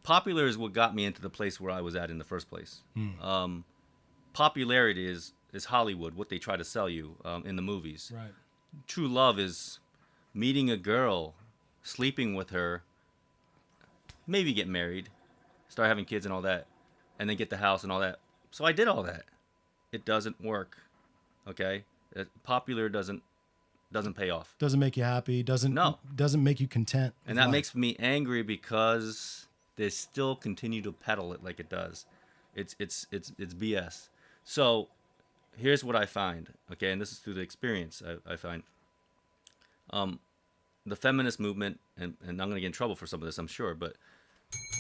popular is what got me into the place where I was at in the first place. Popularity is Hollywood, what they try to sell you in the movies. Right. True love is meeting a girl, sleeping with her, maybe get married, start having kids and all that, and then get the house and all that. So I did all that. It doesn't work. Okay? Popular doesn't pay off. Doesn't make you happy. Doesn't make you content. And that makes me angry because they still continue to peddle it like it does. It's BS. So here's what I find, okay, and this is through the experience I find. The feminist movement, and I'm going to get in trouble for some of this, I'm sure, but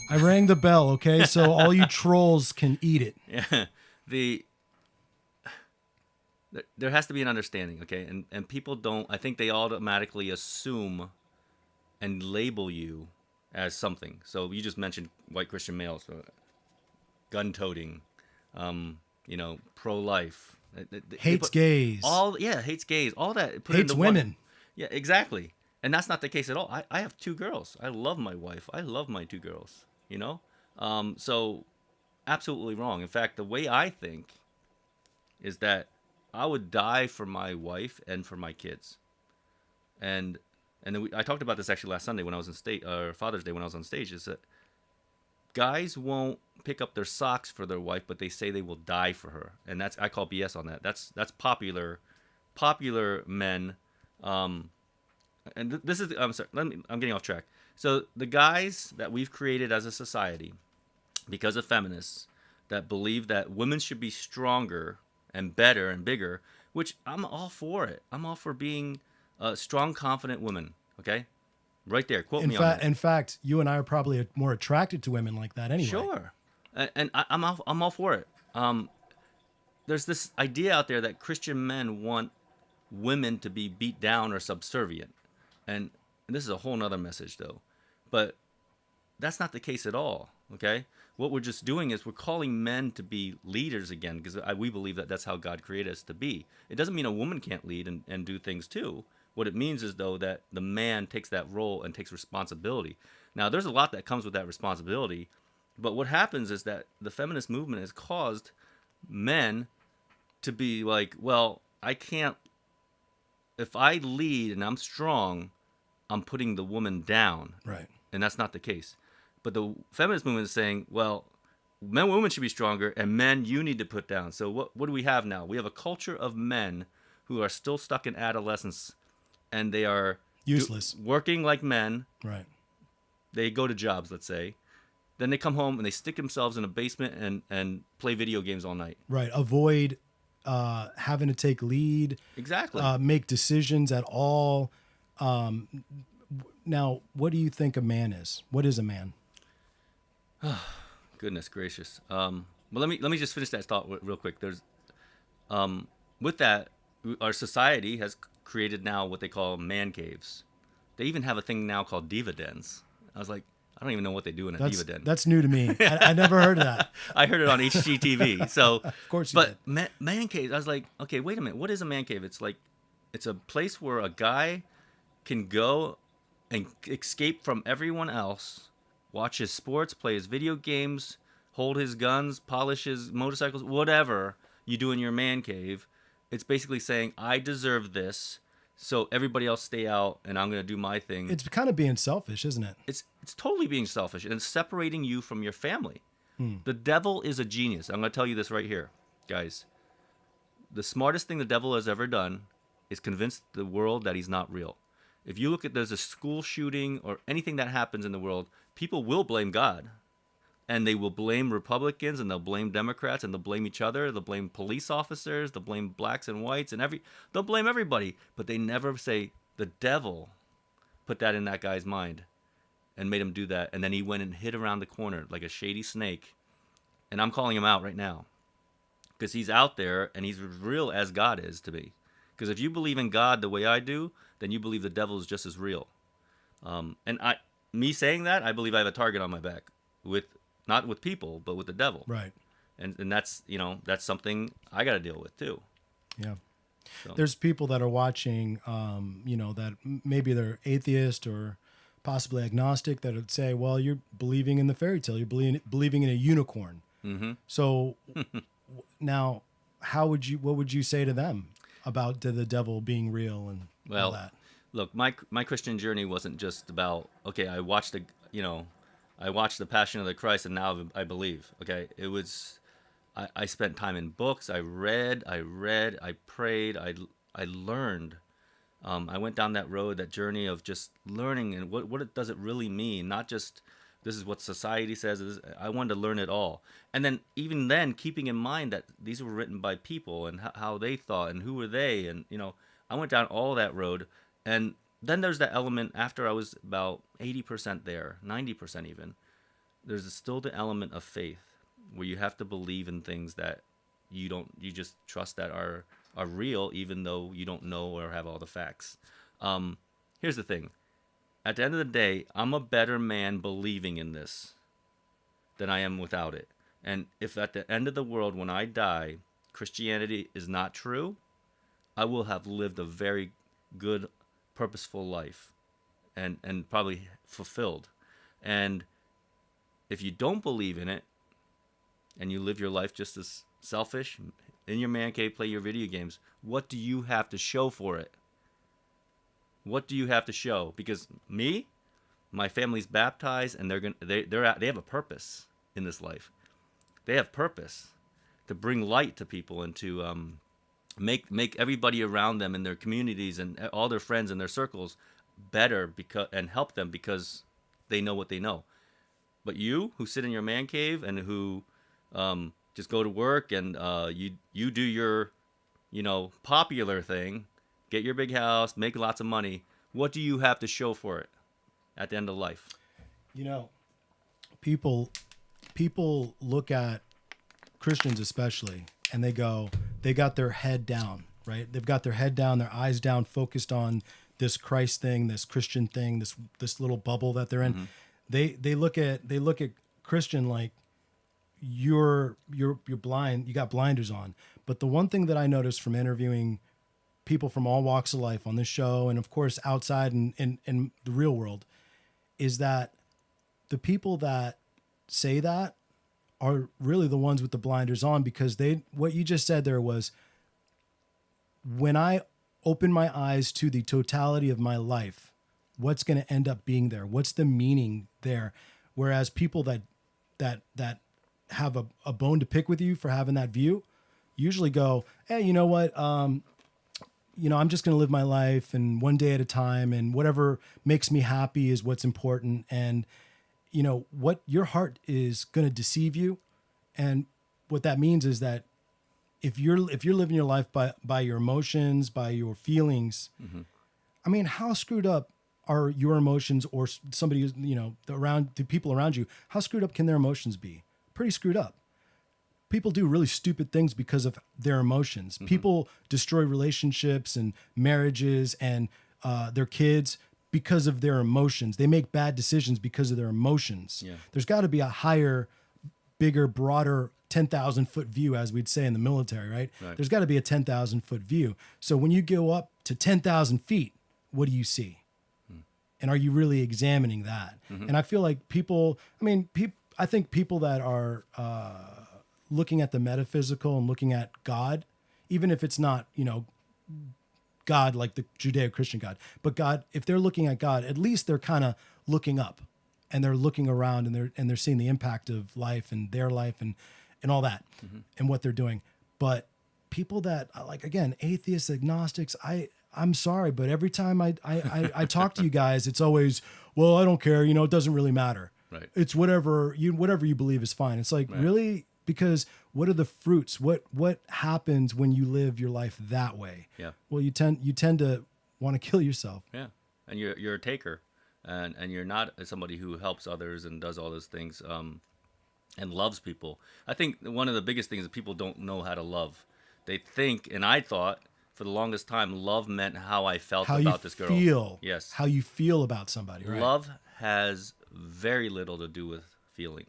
I rang the bell, okay? So all you trolls can eat it. yeah, there has to be an understanding, okay? And people don't, I think they automatically assume and label you as something. So you just mentioned white Christian males, gun-toting, you know, pro-life. Hates gays. Hates gays. All that. Hates women. Yeah, exactly. And that's not the case at all. I have 2 girls. I love my wife. I love my 2 girls, you know? So absolutely wrong. In fact, the way I think is that I would die for my wife and for my kids. And then I talked about this actually last Sunday when I was on stage, or Father's Day when I was on stage, is that guys won't pick up their socks for their wife, but they say they will die for her, and I call BS on that. That's popular men. And this is, I'm sorry, I'm getting off track. So the guys that we've created as a society, because of feminists, that believe that women should be stronger and better and bigger, which I'm all for it. I'm all for being strong, confident women. Okay, right there. Quote me on that. In fact, you and I are probably more attracted to women like that anyway. Sure, and I'm all for it. There's this idea out there that Christian men want women to be beat down or subservient, and this is a whole nother message though. But that's not the case at all. Okay, what we're just doing is we're calling men to be leaders again, because we believe that that's how God created us to be. It doesn't mean a woman can't lead and do things too. What it means is, though, that the man takes that role and takes responsibility. Now, there's a lot that comes with that responsibility, but what happens is that the feminist movement has caused men to be like, well, I can't, if I lead and I'm strong, I'm putting the woman down. Right. And that's not the case. But the feminist movement is saying, well, men and women should be stronger, and men you need to put down. So what do we have now? We have a culture of men who are still stuck in adolescence, and they are useless, working like men. Right. They go to jobs, let's say. Then they come home and they stick themselves in a basement and play video games all night. Right. Avoid having to take lead. Exactly. Make decisions at all. Now, what do you think a man is? What is a man? Goodness gracious. Well, let me just finish that thought real quick. There's, with that, our society has created now what they call man caves. They even have a thing now called diva dens. I was like, I don't even know what they do in a diva den. That's new to me. I never heard of that. I heard it on HGTV. So, of course you did. But man caves, I was like, okay, wait a minute. What is a man cave? It's like, it's a place where a guy can go and escape from everyone else, watch his sports, play his video games, hold his guns, polish his motorcycles, whatever you do in your man cave. It's basically saying, I deserve this, so everybody else stay out, and I'm going to do my thing. It's kind of being selfish, isn't it? It's totally being selfish, and it's separating you from your family. The devil is a genius. I'm going to tell you this right here, guys. The smartest thing the devil has ever done is convince the world that he's not real. If you look at, there's a school shooting or anything that happens in the world, people will blame God. and they will blame Republicans, and they'll blame Democrats, and they'll blame each other. They'll blame police officers. They'll blame blacks and whites, and they'll blame everybody. But they never say the devil put that in that guy's mind and made him do that. And then he went and hid around the corner like a shady snake. And I'm calling him out right now because he's out there and he's as real as God is to me. Because if you believe in God the way I do, then you believe the devil is just as real. Me saying that, I believe I have a target on my back not with people, but with the devil. Right. And that's, that's something I got to deal with too. Yeah. So. There's people that are watching, that maybe they're atheist or possibly agnostic that would say, well, you're believing in the fairy tale. You're believing in a unicorn. Mm-hmm. So now what would you say to them about the devil being real and all that? Look, my Christian journey wasn't just about, okay, I watched the Passion of the Christ and now I believe. Okay, it was, I spent time in books. I read, I prayed, I learned. I went down that road, that journey of just learning and what does it really mean? Not just this is what society says. I wanted to learn it all, and then even then, keeping in mind that these were written by people and how they thought and who were they, and I went down all that road, and then there's that element after I was about 80% there, 90% even. There's still the element of faith where you have to believe in things that you just trust that are real, even though you don't know or have all the facts. Here's the thing. At the end of the day, I'm a better man believing in this than I am without it. And if at the end of the world, when I die, Christianity is not true, I will have lived a very good, purposeful life and probably fulfilled. And if you don't believe in it and you live your life just as selfish, in your man cave, play your video games, what do you have to show for it? What do you have to show? Because my family's baptized, and they have a purpose in this life. They have purpose to bring light to people and to make everybody around them in their communities and all their friends and their circles better and help them because they know what they know. But you who sit in your man cave and who just go to work and you do your popular thing, get your big house, make lots of money, what do you have to show for it at the end of life? People look at Christians especially and they got their head down, right? They've got their head down, their eyes down, focused on this Christ thing, this Christian thing, this little bubble that they're in. Mm-hmm. They look at Christian like you're blind, you got blinders on. But the one thing that I noticed from interviewing people from all walks of life on this show, and of course outside in the real world, is that the people that say that are really the ones with the blinders on, because what you just said there was, when I open my eyes to the totality of my life, what's going to end up being there? What's the meaning there? Whereas people that have a bone to pick with you for having that view usually go, hey, you know what? I'm just going to live my life and one day at a time, and whatever makes me happy is what's important. And what your heart is going to deceive you. And what that means is that if you're living your life by your emotions, by your feelings, mm-hmm. I mean, how screwed up are your emotions, or somebody, the people around you, how screwed up can their emotions be? Pretty screwed up. People do really stupid things because of their emotions. Mm-hmm. People destroy relationships and marriages and their kids because of their emotions. They make bad decisions because of their emotions. Yeah. There's got to be a higher, bigger, broader 10,000-foot view, as we'd say in the military, right? There's got to be a 10,000-foot view. So when you go up to 10,000 feet, what do you see? And are you really examining that? Mm-hmm. And I feel like I think people that are looking at the metaphysical and looking at God, even if it's not, God like the Judeo-Christian God, but God, if they're looking at God, at least they're kind of looking up and they're looking around and they're seeing the impact of life and their life and all that, mm-hmm. and what they're doing. But people that again, atheists, agnostics, I'm sorry, but every time I talk to you guys, it's always, well, I don't care, it doesn't really matter. Right. It's whatever you believe is fine. It's like, Right. really? Because what are the fruits? What happens when you live your life that way? Yeah. Well, you tend to want to kill yourself. Yeah. And you're a taker, and you're not somebody who helps others and does all those things, and loves people. I think one of the biggest things is people don't know how to love. They think, and I thought for the longest time, love meant how I felt How about you this girl. feel. Yes. How you feel about somebody. Right. Love has very little to do with feeling,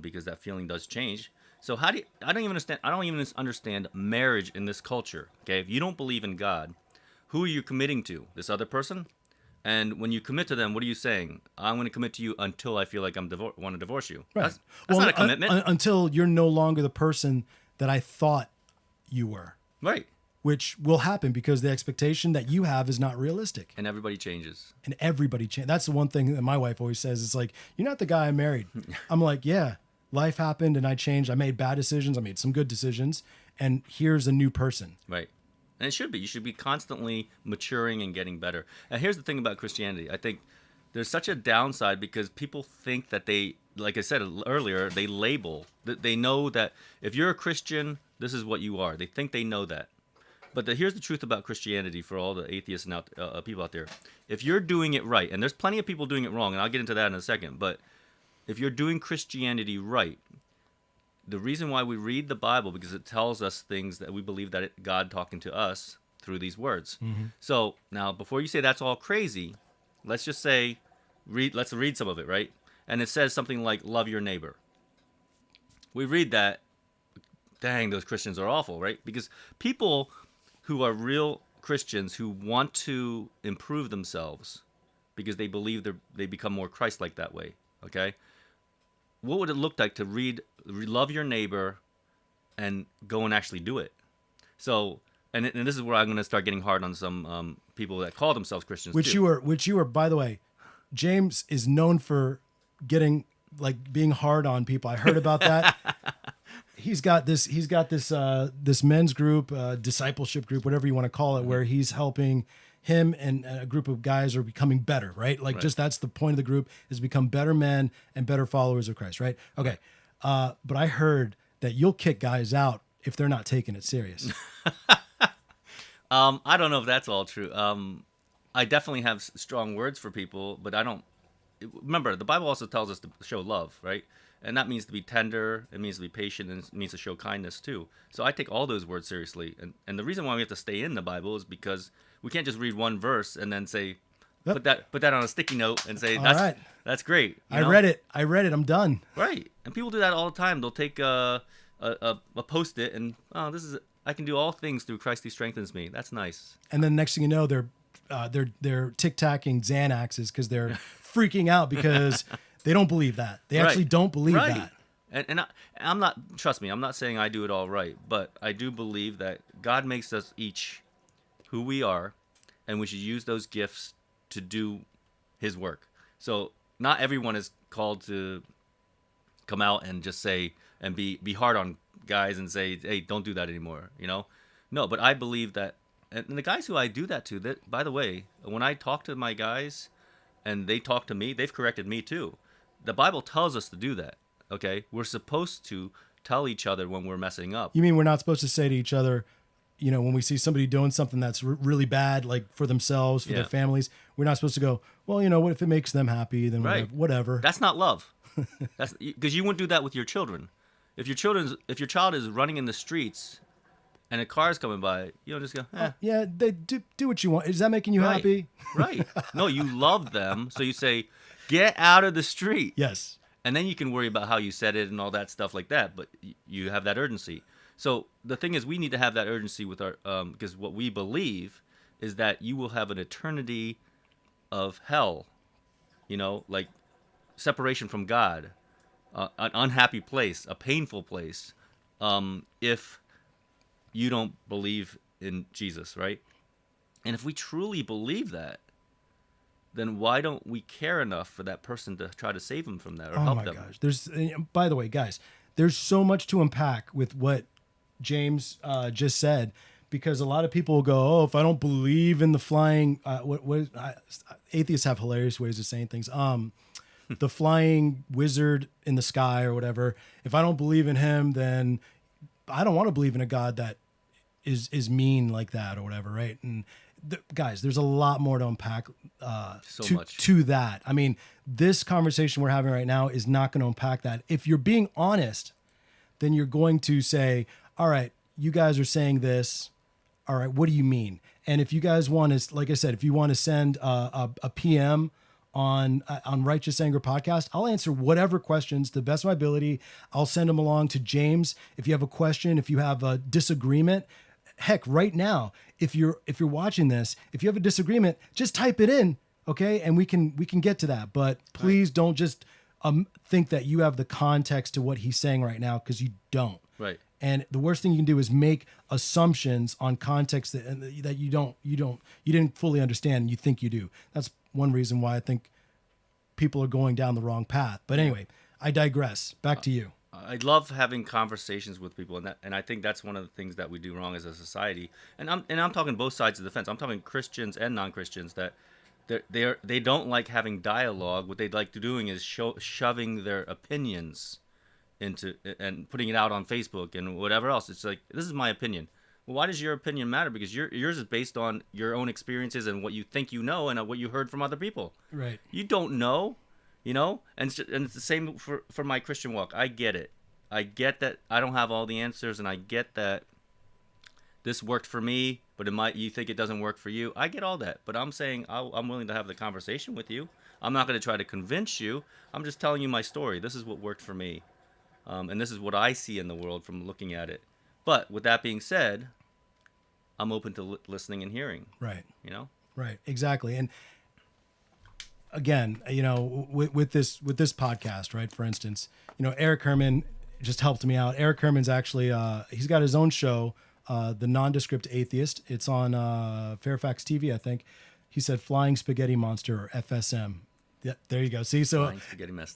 because that feeling does change. So how do you, I don't even understand marriage in this culture. Okay, if you don't believe in God, who are you committing to? This other person? And when you commit to them, what are you saying? I'm going to commit to you until I feel like want to divorce you. Right. That's not a commitment. Until you're no longer the person that I thought you were. Right. Which will happen because the expectation that you have is not realistic. And everybody changes. And everybody changes. That's the one thing that my wife always says. It's like, you're not the guy I married. I'm like, yeah, life happened and I changed. I made bad decisions. I made some good decisions. And here's a new person. Right. And it should be. You should be constantly maturing and getting better. And here's the thing about Christianity. I think there's such a downside because people think that they, like I said earlier, they label. They know that if you're a Christian, this is what you are. They think they know that. But here's the truth about Christianity for all the atheists and people out there. If you're doing it right, and there's plenty of people doing it wrong, and I'll get into that in a second, but if you're doing Christianity right, the reason why we read the Bible, because it tells us things that we believe that God talking to us through these words. Mm-hmm. So now, before you say that's all crazy, let's just say, let's read some of it, right? And it says something like, love your neighbor. We read that, dang, those Christians are awful, right? Because people who are real Christians who want to improve themselves because they believe they become more Christ-like that way, okay? What would it look like to love your neighbor and go and actually do it? So, and this is where I'm going to start getting hard on some people that call themselves Christians Which too. you are, by the way, James is known for being hard on people. I heard about that. He's got this men's group, discipleship group, whatever you want to call it, where he's helping him and a group of guys are becoming better, right? Like, just that's the point of the group, is become better men and better followers of Christ, right? Okay. But I heard that you'll kick guys out if they're not taking it serious. I don't know if that's all true. I definitely have strong words for people, but I don't. Remember, the Bible also tells us to show love, right? And that means to be tender, it means to be patient, and it means to show kindness too. So I take all those words seriously. And the reason why we have to stay in the Bible is because we can't just read one verse and then say, put that on a sticky note and say, that's great. You know? I read it. I'm done. Right. And people do that all the time. They'll take a Post-it and, I can do all things through Christ who strengthens me. That's nice. And then next thing you know, they're tic-tacking Xanaxes because they're freaking out because they don't believe that. They actually don't believe that. And I'm not, trust me, I'm not saying I do it all right, but I do believe that God makes us each who we are, and we should use those gifts to do his work. So not everyone is called to come out and just say, and be hard on guys and say, hey, don't do that anymore, you know? No, but I believe that, and the guys who I do that to, that, by the way, when I talk to my guys and they talk to me, they've corrected me too. The Bible tells us to do that, okay? We're supposed to tell each other when we're messing up. You mean we're not supposed to say to each other, you know, when we see somebody doing something that's really bad, like for themselves, for their families, we're not supposed to go, well, you know, what if it makes them happy? Then whatever. That's not love. That's because you wouldn't do that with your children. If your child is running in the streets and a car's coming by, you don't just go, yeah, they do what you want. Is that making you happy? Right. No, you love them. So you say, get out of the street. Yes. And then you can worry about how you said it and all that stuff like that. But you have that urgency. So the thing is, we need to have that urgency with our, because what we believe is that you will have an eternity of hell, you know, like separation from God, an unhappy place, a painful place, if you don't believe in Jesus, right? And if we truly believe that, then why don't we care enough for that person to try to save them from that or help them? Oh my gosh. By the way, guys, there's so much to unpack with what James just said, because a lot of people will go, oh, if I don't believe in the flying, atheists have hilarious ways of saying things. the flying wizard in the sky or whatever. If I don't believe in him, then I don't want to believe in a God that is mean like that or whatever, right? And guys, there's a lot more to unpack Much to that. I mean, this conversation we're having right now is not going to unpack that. If you're being honest, then you're going to say, all right, you guys are saying this. All right, what do you mean? And if you guys want to, like I said, if you want to send a PM on Righteous Anger Podcast, I'll answer whatever questions to the best of my ability. I'll send them along to James. If you have a question, if you have a disagreement, heck, right now, if you're watching this, if you have a disagreement, just type it in, okay? And we can get to that. But please don't just think that you have the context to what he's saying right now, because you don't. Right. And the worst thing you can do is make assumptions on context that you didn't fully understand and you think you do. That's one reason why I think people are going down the wrong path. But anyway, I digress. Back to you. I love having conversations with people, and I think that's one of the things that we do wrong as a society. And I'm talking both sides of the fence. I'm talking Christians and non-Christians that they don't like having dialogue. What they'd like to doing is shoving their opinions into and putting it out on Facebook and whatever else. It's like, this is my opinion. Well, why does your opinion matter? Because yours is based on your own experiences and what you think you know and what you heard from other people. Right. You don't know, and it's the same for my Christian walk. I get it. I get that I don't have all the answers, and I get that this worked for me, but you think it doesn't work for you. I get all that, but I'm saying I'm willing to have the conversation with you. I'm not going to try to convince you. I'm just telling you my story. This is what worked for me. And this is what I see in the world from looking at it. But with that being said, I'm open to listening and hearing. Right. Right. Exactly. And again, with this podcast, right? For instance, Eric Herman just helped me out. Eric Herman's actually, he's got his own show, The Nondescript Atheist. It's on Fairfax TV, I think. He said Flying Spaghetti Monster, or FSM. Yeah, there you go. See, so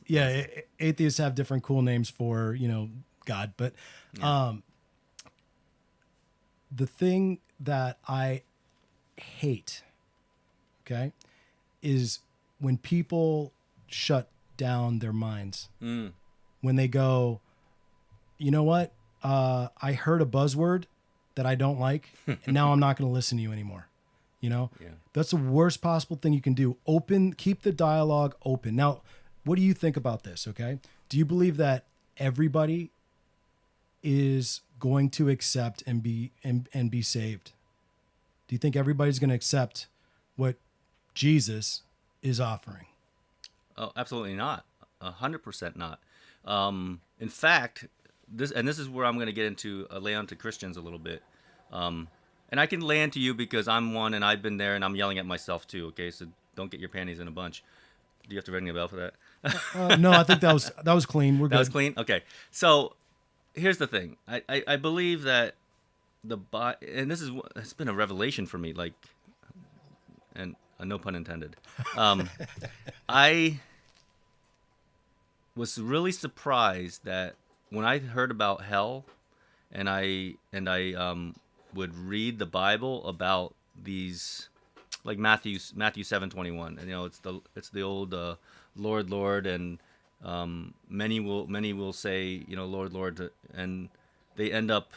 yeah, atheists have different cool names for God, but the thing that I hate, okay, is when people shut down their minds. When they go, you know what? I heard a buzzword that I don't like, and now I'm not going to listen to you anymore. That's the worst possible thing you can do. Keep the dialogue open. Now, what do you think about this? Okay. Do you believe that everybody is going to accept and be saved? Do you think everybody's going to accept what Jesus is offering? Oh, absolutely not. 100% not. In fact, this is where I'm going to get into lay onto Christians a little bit. And I can lay into you because I'm one and I've been there and I'm yelling at myself too. Okay, so don't get your panties in a bunch. Do you have to ring a bell for that? No, I think that was clean. We're good. That was clean. Okay, so here's the thing. I believe that and it's been a revelation for me. Like, and no pun intended. I was really surprised that when I heard about hell, and I would read the Bible about these, like Matthew 7:21, and it's the old Lord, and many will say Lord, Lord, and they end up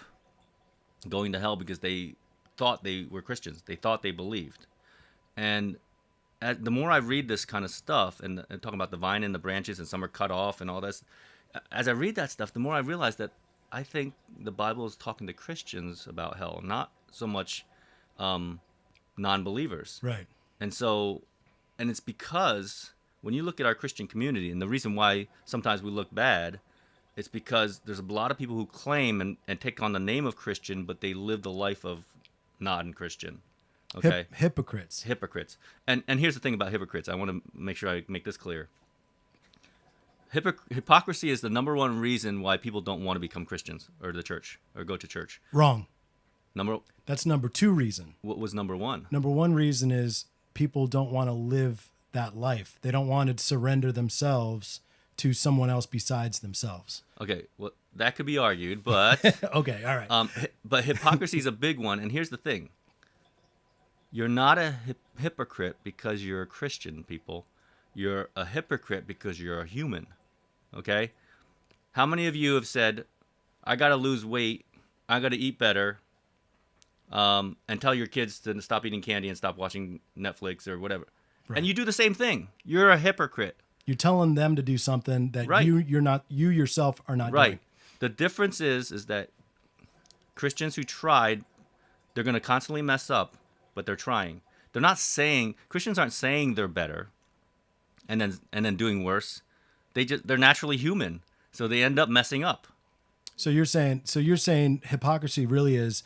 going to hell because they thought they were Christians. They thought they believed, and the more I read this kind of stuff and talking about the vine and the branches and some are cut off and all this, as I read that stuff, the more I realize that I think the Bible is talking to Christians about hell, not so much non-believers. Right. And it's because when you look at our Christian community, and the reason why sometimes we look bad, it's because there's a lot of people who claim and take on the name of Christian, but they live the life of non-Christian. Okay. Hypocrites. And here's the thing about hypocrites. I want to make sure I make this clear. Hypocrisy is the number one reason why people don't want to become Christians or the church or go to church. Wrong. That's number 2 reason. What was number 1? Number 1 reason is people don't want to live that life. They don't want to surrender themselves to someone else besides themselves. Okay, well, that could be argued, but okay, all right. But hypocrisy is a big one, and here's the thing: you're not a hypocrite because you're a Christian, people. You're a hypocrite because you're a human. Okay? How many of you have said, I got to lose weight, I got to eat better, and tell your kids to stop eating candy and stop watching Netflix or whatever. Right. And you do the same thing. You're a hypocrite. You're telling them to do something that Right. you yourself are not Right. doing. The difference is that Christians who tried, they're going to constantly mess up, but they're trying. They're not saying, Christians aren't saying they're better and then doing worse. They're naturally human. So they end up messing up. So you're saying hypocrisy really is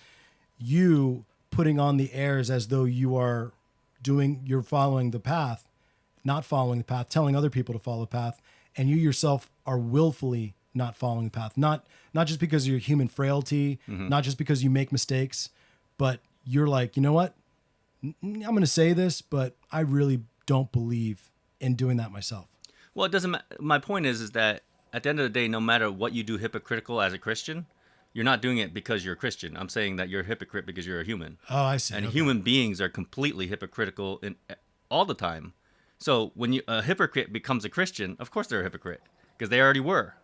you putting on the airs as though you're following the path, not following the path, telling other people to follow the path, and you yourself are willfully not following the path. Not just because of your human frailty, not just because you make mistakes, but you're like, you know what? I'm going to say this, but I really don't believe in doing that myself. Well, it doesn't. My point is that at the end of the day, no matter what you do hypocritical as a Christian, you're not doing it because you're a Christian. I'm saying that you're a hypocrite because you're a human. Oh, I see. And Okay. human beings are completely hypocritical all the time. So when a hypocrite becomes a Christian, of course they're a hypocrite because they already were.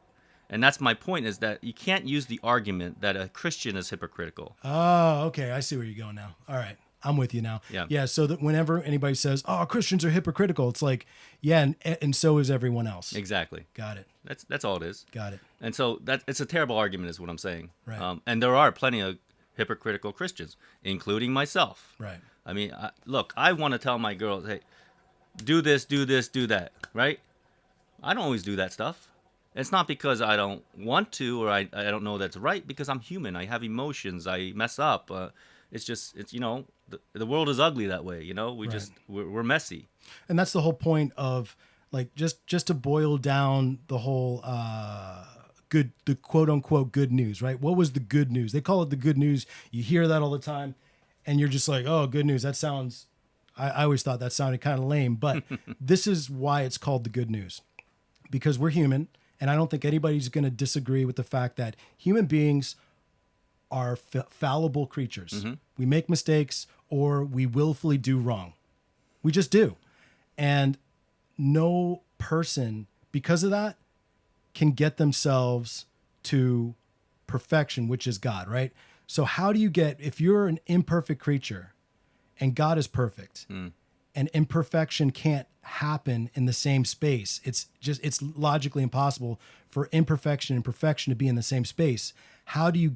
And that's my point, is that you can't use the argument that a Christian is hypocritical. Oh, okay. I see where you're going now. All right. I'm with you now. Yeah. Yeah. So that whenever anybody says, "Oh, Christians are hypocritical," it's like, yeah, and so is everyone else. Exactly. Got it. That's all it is. Got it. And so it's a terrible argument, is what I'm saying. Right. And there are plenty of hypocritical Christians, including myself. Right. I mean, look, I want to tell my girls, hey, do this, do that, right? I don't always do that stuff. It's not because I don't want to or I don't know that's right, because I'm human. I have emotions. I mess up. It's the world is ugly that way. We're messy. And that's the whole point of, like, just to boil down the whole the quote unquote good news, right? What was the good news? They call it the good news. You hear that all the time, and you're just like, oh, good news. That sounds. I always thought that sounded kind of lame, but this is why it's called the good news, because we're human, and I don't think anybody's going to disagree with the fact that human beings are fallible creatures. Mm-hmm. We make mistakes, or we willfully do wrong. We just do. And no person, because of that, can get themselves to perfection, which is God, right? So how do you get, if you're an imperfect creature and God is perfect, and imperfection can't happen in the same space, it's logically impossible for imperfection and perfection to be in the same space. How do you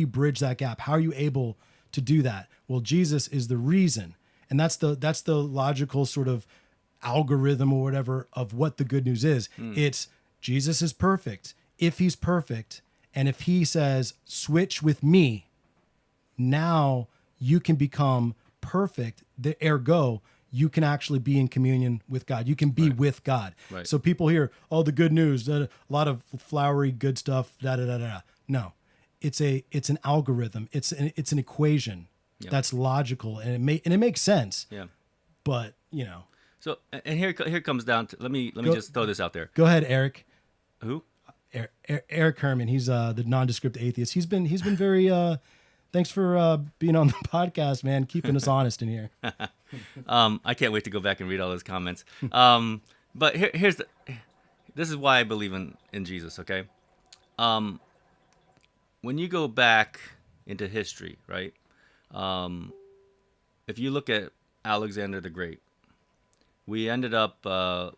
bridge that gap? How are you able to do that? Well, Jesus is the reason. And that's the logical sort of algorithm or whatever of what the good news is. It's Jesus is perfect. If he's perfect, and if he says, switch with me, now you can become perfect. Ergo, you can actually be in communion with God. You can be with God. Right. So people hear, oh, the good news, a lot of flowery good stuff, da-da-da-da. No, it's an algorithm. It's an equation that's logical, and it makes sense. Yeah. But, So, and here comes down to, let me just throw this out there. Go ahead, Eric. Who? Eric Herman. He's the nondescript atheist. He's been very thanks for being on the podcast, man, keeping us honest in here. I can't wait to go back and read all those comments. But this is why I believe in Jesus, okay? When you go back into history, right? If you look at Alexander the Great, we ended up,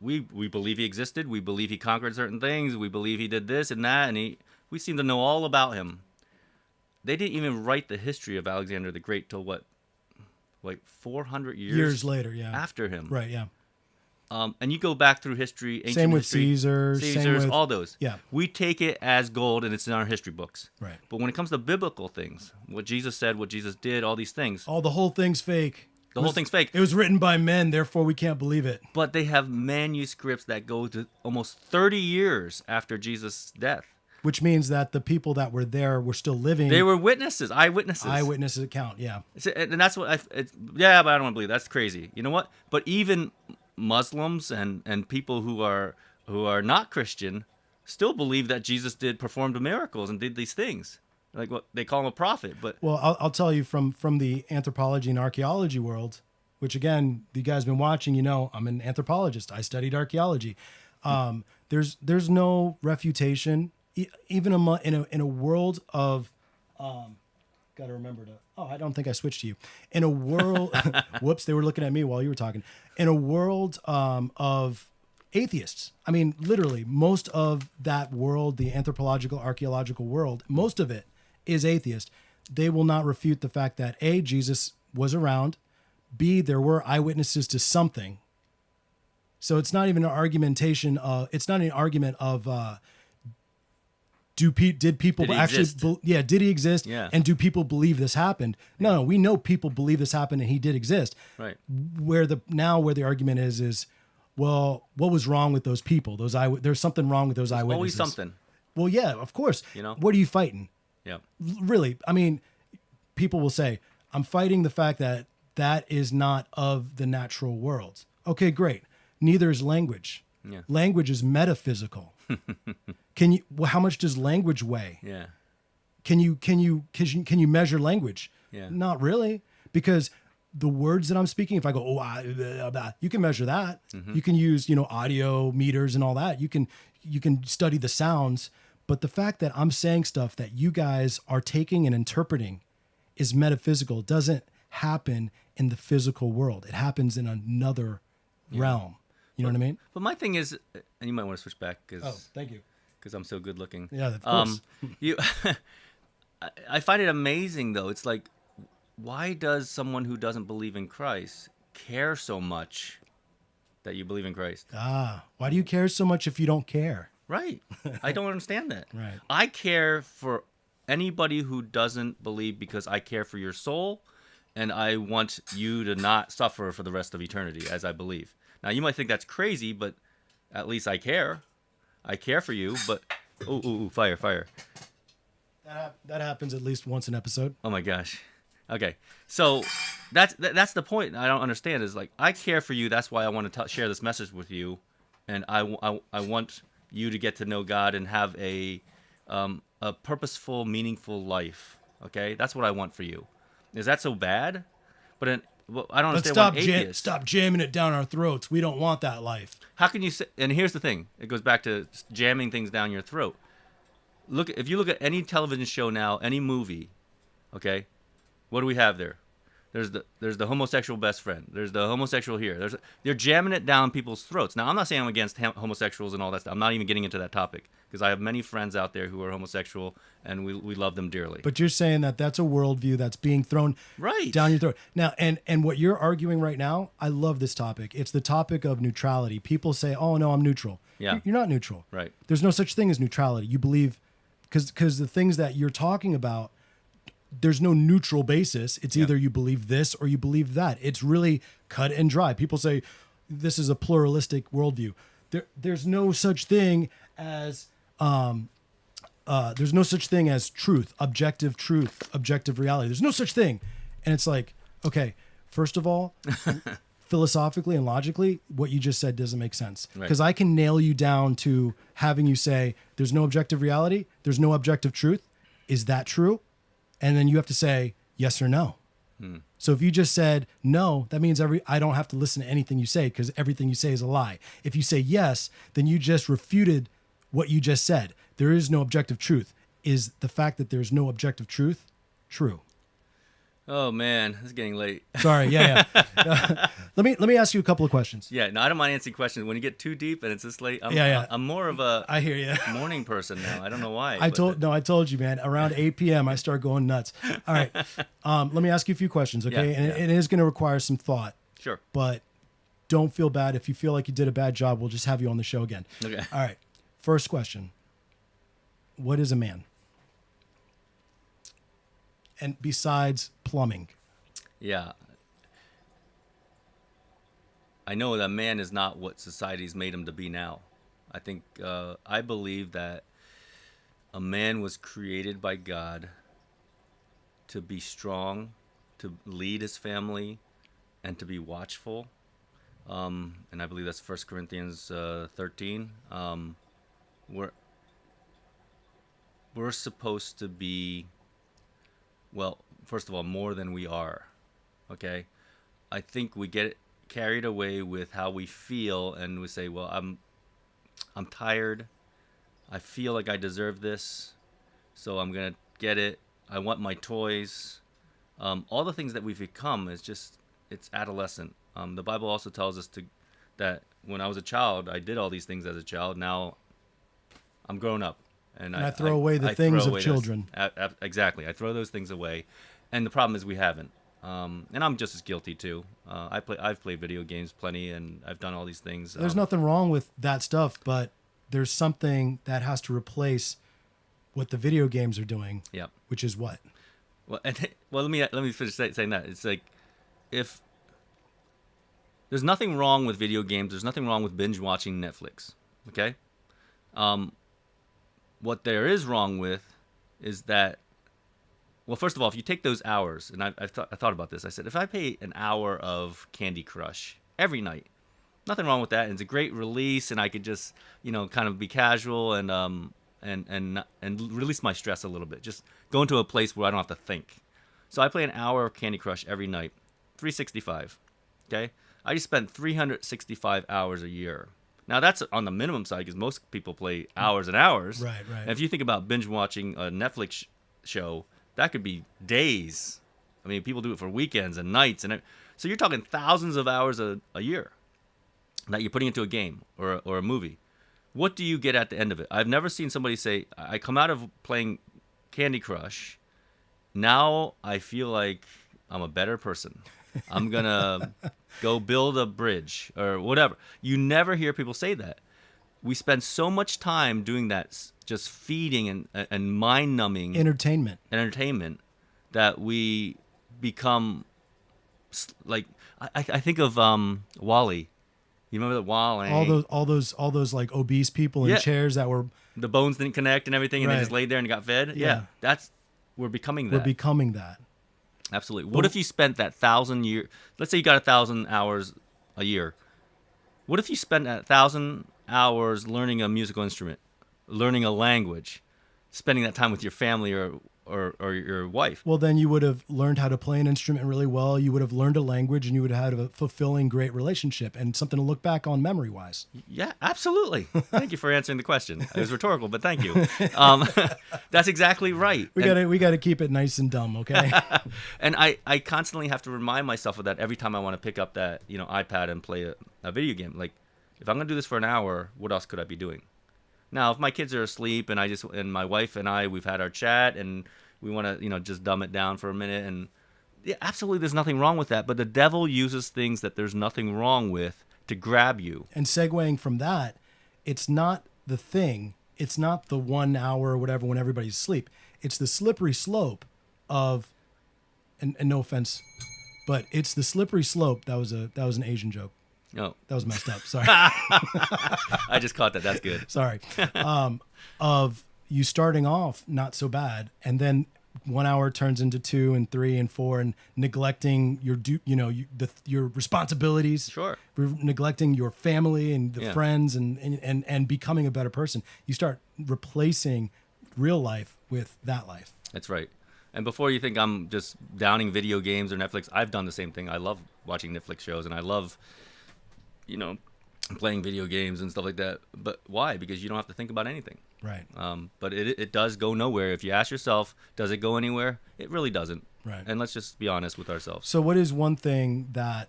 we believe he existed. We believe he conquered certain things. We believe he did this and that, and we seem to know all about him. They didn't even write the history of Alexander the Great till what, like 400 years later, yeah, after him. Right, yeah. And you go back through history, ancient Same with history, Caesar, same Caesars, with- all those. yeah. We take it as gold, and it's in our history books. Right. But when it comes to biblical things, what Jesus said, what Jesus did, all these things, Oh, the whole thing's fake. the whole thing's fake. It was written by men, therefore we can't believe it. But they have manuscripts that go to almost 30 years after Jesus' death. Which means that the people that were there were still living. They were witnesses, eyewitnesses. Eyewitness account, yeah. And that's what but I don't want to believe. That's crazy. You know what? But even Muslims and people who are not Christian still believe that Jesus performed miracles and did these things. Like what they call him a prophet. But Well, I'll tell you from the anthropology and archaeology world, which again, you guys been watching, you know, I'm an anthropologist. I studied archaeology. There's no refutation, even in a world of, got to remember to. Oh, I don't think I switched to you. In a world, whoops, they were looking at me while you were talking. In a world of atheists, I mean, literally, most of that world, the anthropological, archaeological world, most of it is atheist. They will not refute the fact that A, Jesus was around, B, there were eyewitnesses to something. So it's not even an argumentation of, it's not an argument of, did people Did he actually, exist? did he exist? Yeah. And do people believe this happened? No, we know people believe this happened and he did exist. Right. Where the argument is, well, what was wrong with those people? There's something wrong with those eyewitnesses. Always something. Well, yeah, of course. You know? What are you fighting? Yeah. Really, I mean, people will say, I'm fighting the fact that that is not of the natural world. Okay, great. Neither is language. Yeah. Language is metaphysical. How much does language weigh? Yeah. Can you measure language? Yeah. Not really, because the words that I'm speaking, if I go, you can measure that. Mm-hmm. You can use, audio meters and all that. You can study the sounds, but the fact that I'm saying stuff that you guys are taking and interpreting is metaphysical. It doesn't happen in the physical world. It happens in another realm. You know what I mean? But my thing is, and you might want to switch back Oh, because thank you. I'm so good looking. Yeah, of course. You, I find it amazing though. It's like, why does someone who doesn't believe in Christ care so much that you believe in Christ? Why do you care so much if you don't care? Right. I don't understand that. Right. I care for anybody who doesn't believe because I care for your soul and I want you to not suffer for the rest of eternity as I believe. Now, you might think that's crazy, but at least I care. I care for you, but... Ooh, fire. That happens at least once an episode. Oh my gosh. Okay. So that's the point I don't understand is like, I care for you. That's why I want to share this message with you. And I want you to get to know God and have a purposeful, meaningful life. Okay. That's what I want for you. Is that so bad? But I don't Let's understand stop jamming it down our throats. We don't want that life. How can you say, and here's the thing, it goes back to jamming things down your throat. If you look at any television show now, any movie, okay, what do we have there? There's the homosexual best friend. There's the homosexual here. They're jamming it down people's throats. Now, I'm not saying I'm against homosexuals and all that stuff. I'm not even getting into that topic because I have many friends out there who are homosexual and we love them dearly. But you're saying that that's a worldview that's being thrown Right. down your throat. Now, and what you're arguing right now, I love this topic. It's the topic of neutrality. People say, oh, no, I'm neutral. Yeah. You're not neutral. Right. There's no such thing as neutrality. You believe, because the things that you're talking about, there's no neutral basis. It's either you believe this or you believe that. It's really cut and dry. People say this is a pluralistic worldview. There's no such thing as truth, objective reality. There's no such thing. And it's like, okay, first of all, philosophically and logically, what you just said doesn't make sense. Because I can nail you down to having you say there's no objective reality, there's no objective truth. Is that true? And then you have to say yes or no. So if you just said no, that means I don't have to listen to anything you say because everything you say is a lie. If you say yes, then you just refuted what you just said. There is no objective truth. Is the fact that there's no objective truth true? Oh man, it's getting late. Sorry, yeah. Let me ask you a couple of questions. Yeah, no, I don't mind answering questions. When you get too deep and it's this late, I'm more of a I hear you. morning person now. I don't know why. I told you, man. Around 8 p.m., I start going nuts. All right, let me ask you a few questions, okay? Yeah, and yeah. it is going to require some thought, Sure. but don't feel bad if you feel like you did a bad job. We'll just have you on the show again. Okay. All right. First question: what is a man? And besides plumbing. Yeah. I know that man is not what society's made him to be now. I believe that a man was created by God to be strong, to lead his family, and to be watchful. And I believe that's 1 Corinthians 13. We're supposed to be, well, first of all, more than we are. Okay, I think we get carried away with how we feel, and we say, well, I'm tired. I feel like I deserve this, so I'm gonna get it. I want my toys. All the things that we've become is just, it's adolescent. The Bible also tells us that when I was a child, I did all these things as a child. Now I'm grown up, and I throw away the things of children. Exactly, I throw those things away, and the problem is we haven't. And I'm just as guilty too. I've played video games plenty, and I've done all these things. There's nothing wrong with that stuff, but there's something that has to replace what the video games are doing. Yep. Which is what? Well, let me finish saying that. It's like, if there's nothing wrong with video games, there's nothing wrong with binge watching Netflix. Okay. What there is wrong with is that, well, first of all, if you take those hours, and I thought about this, I said, if I pay an hour of Candy Crush every night, nothing wrong with that, and it's a great release, and I could just, kind of be casual and release my stress a little bit, just go into a place where I don't have to think. So I play an hour of Candy Crush every night, 365. Okay, I just spent 365 hours a year. Now that's on the minimum side, because most people play hours and hours. Right. And if you think about binge watching a Netflix show, that could be days. I mean, people do it for weekends and nights, so you're talking thousands of hours a year that you're putting into a game or a movie. What do you get at the end of it? I've never seen somebody say, I come out of playing Candy Crush, now I feel like I'm a better person. I'm going to go build a bridge or whatever. You never hear people say that. We spend so much time doing that, just feeding and mind-numbing entertainment, that we become like, I think of Wall-E. You remember that Wall-E? All those like obese people in chairs that were, the bones didn't connect and everything, and they just laid there and got fed. Yeah. We're becoming that. We're becoming that. Absolutely. What if you spent that 1,000 year? Let's say you got 1,000 hours a year. What if you spent 1,000 hours learning a musical instrument, learning a language, spending that time with your family or your wife? Well, then you would have learned how to play an instrument really well. You would have learned a language, and you would have had a fulfilling, great relationship and something to look back on memory-wise. Yeah, absolutely. Thank you for answering the question. It was rhetorical, but thank you. That's exactly right. We got to keep it nice and dumb, okay? And I constantly have to remind myself of that every time I want to pick up that iPad and play a video game. Like, if I'm going to do this for an hour, what else could I be doing? Now, if my kids are asleep and my wife and we've had our chat and we want to, just dumb it down for a minute, and yeah, absolutely, there's nothing wrong with that. But the devil uses things that there's nothing wrong with to grab you. And segueing from that, it's not the thing. It's not the 1 hour or whatever when everybody's asleep. It's the slippery slope of, and no offense, but it's the slippery slope. That was an Asian joke. No, that was messed up. Sorry. I just caught that. That's good. Sorry. Of you starting off not so bad, and then 1 hour turns into 2 and 3 and 4, and neglecting your responsibilities. Sure. Neglecting your family and the friends and becoming a better person. You start replacing real life with that life. That's right. And before you think I'm just downing video games or Netflix, I've done the same thing. I love watching Netflix shows, and I love playing video games and stuff like that. But why? Because you don't have to think about anything. Right. But it does go nowhere. If you ask yourself, does it go anywhere? It really doesn't. Right. And let's just be honest with ourselves. So what is one thing that,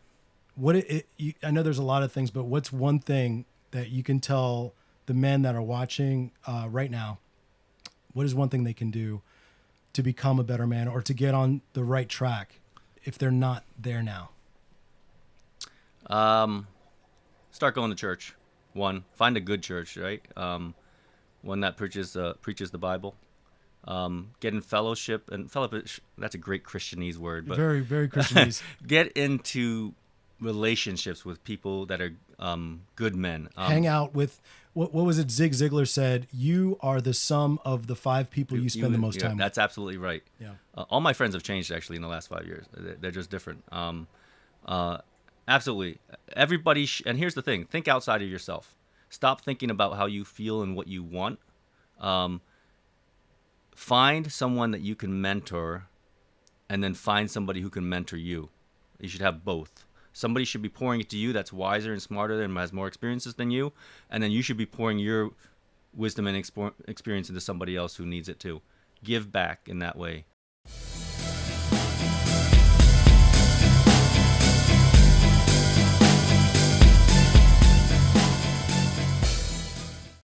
I know there's a lot of things, but what's one thing that you can tell the men that are watching right now, what is one thing they can do to become a better man or to get on the right track if they're not there now? Start going to church. One, find a good church, right? One that preaches the Bible. Get in fellowship, and fellowship, that's a great Christianese word, but very, very Christianese. Get into relationships with people that are good men. Hang out with, what was it Zig Ziglar said? You are the sum of the 5 people you spend the most time with. That's absolutely right. Yeah. All my friends have changed actually in the last 5 years. They're just different. Absolutely. Everybody, and here's the thing, think outside of yourself. Stop thinking about how you feel and what you want. Find someone that you can mentor, and then find somebody who can mentor you. You should have both. Somebody should be pouring it to you that's wiser and smarter and has more experiences than you, and then you should be pouring your wisdom and experience into somebody else who needs it too. Give back in that way.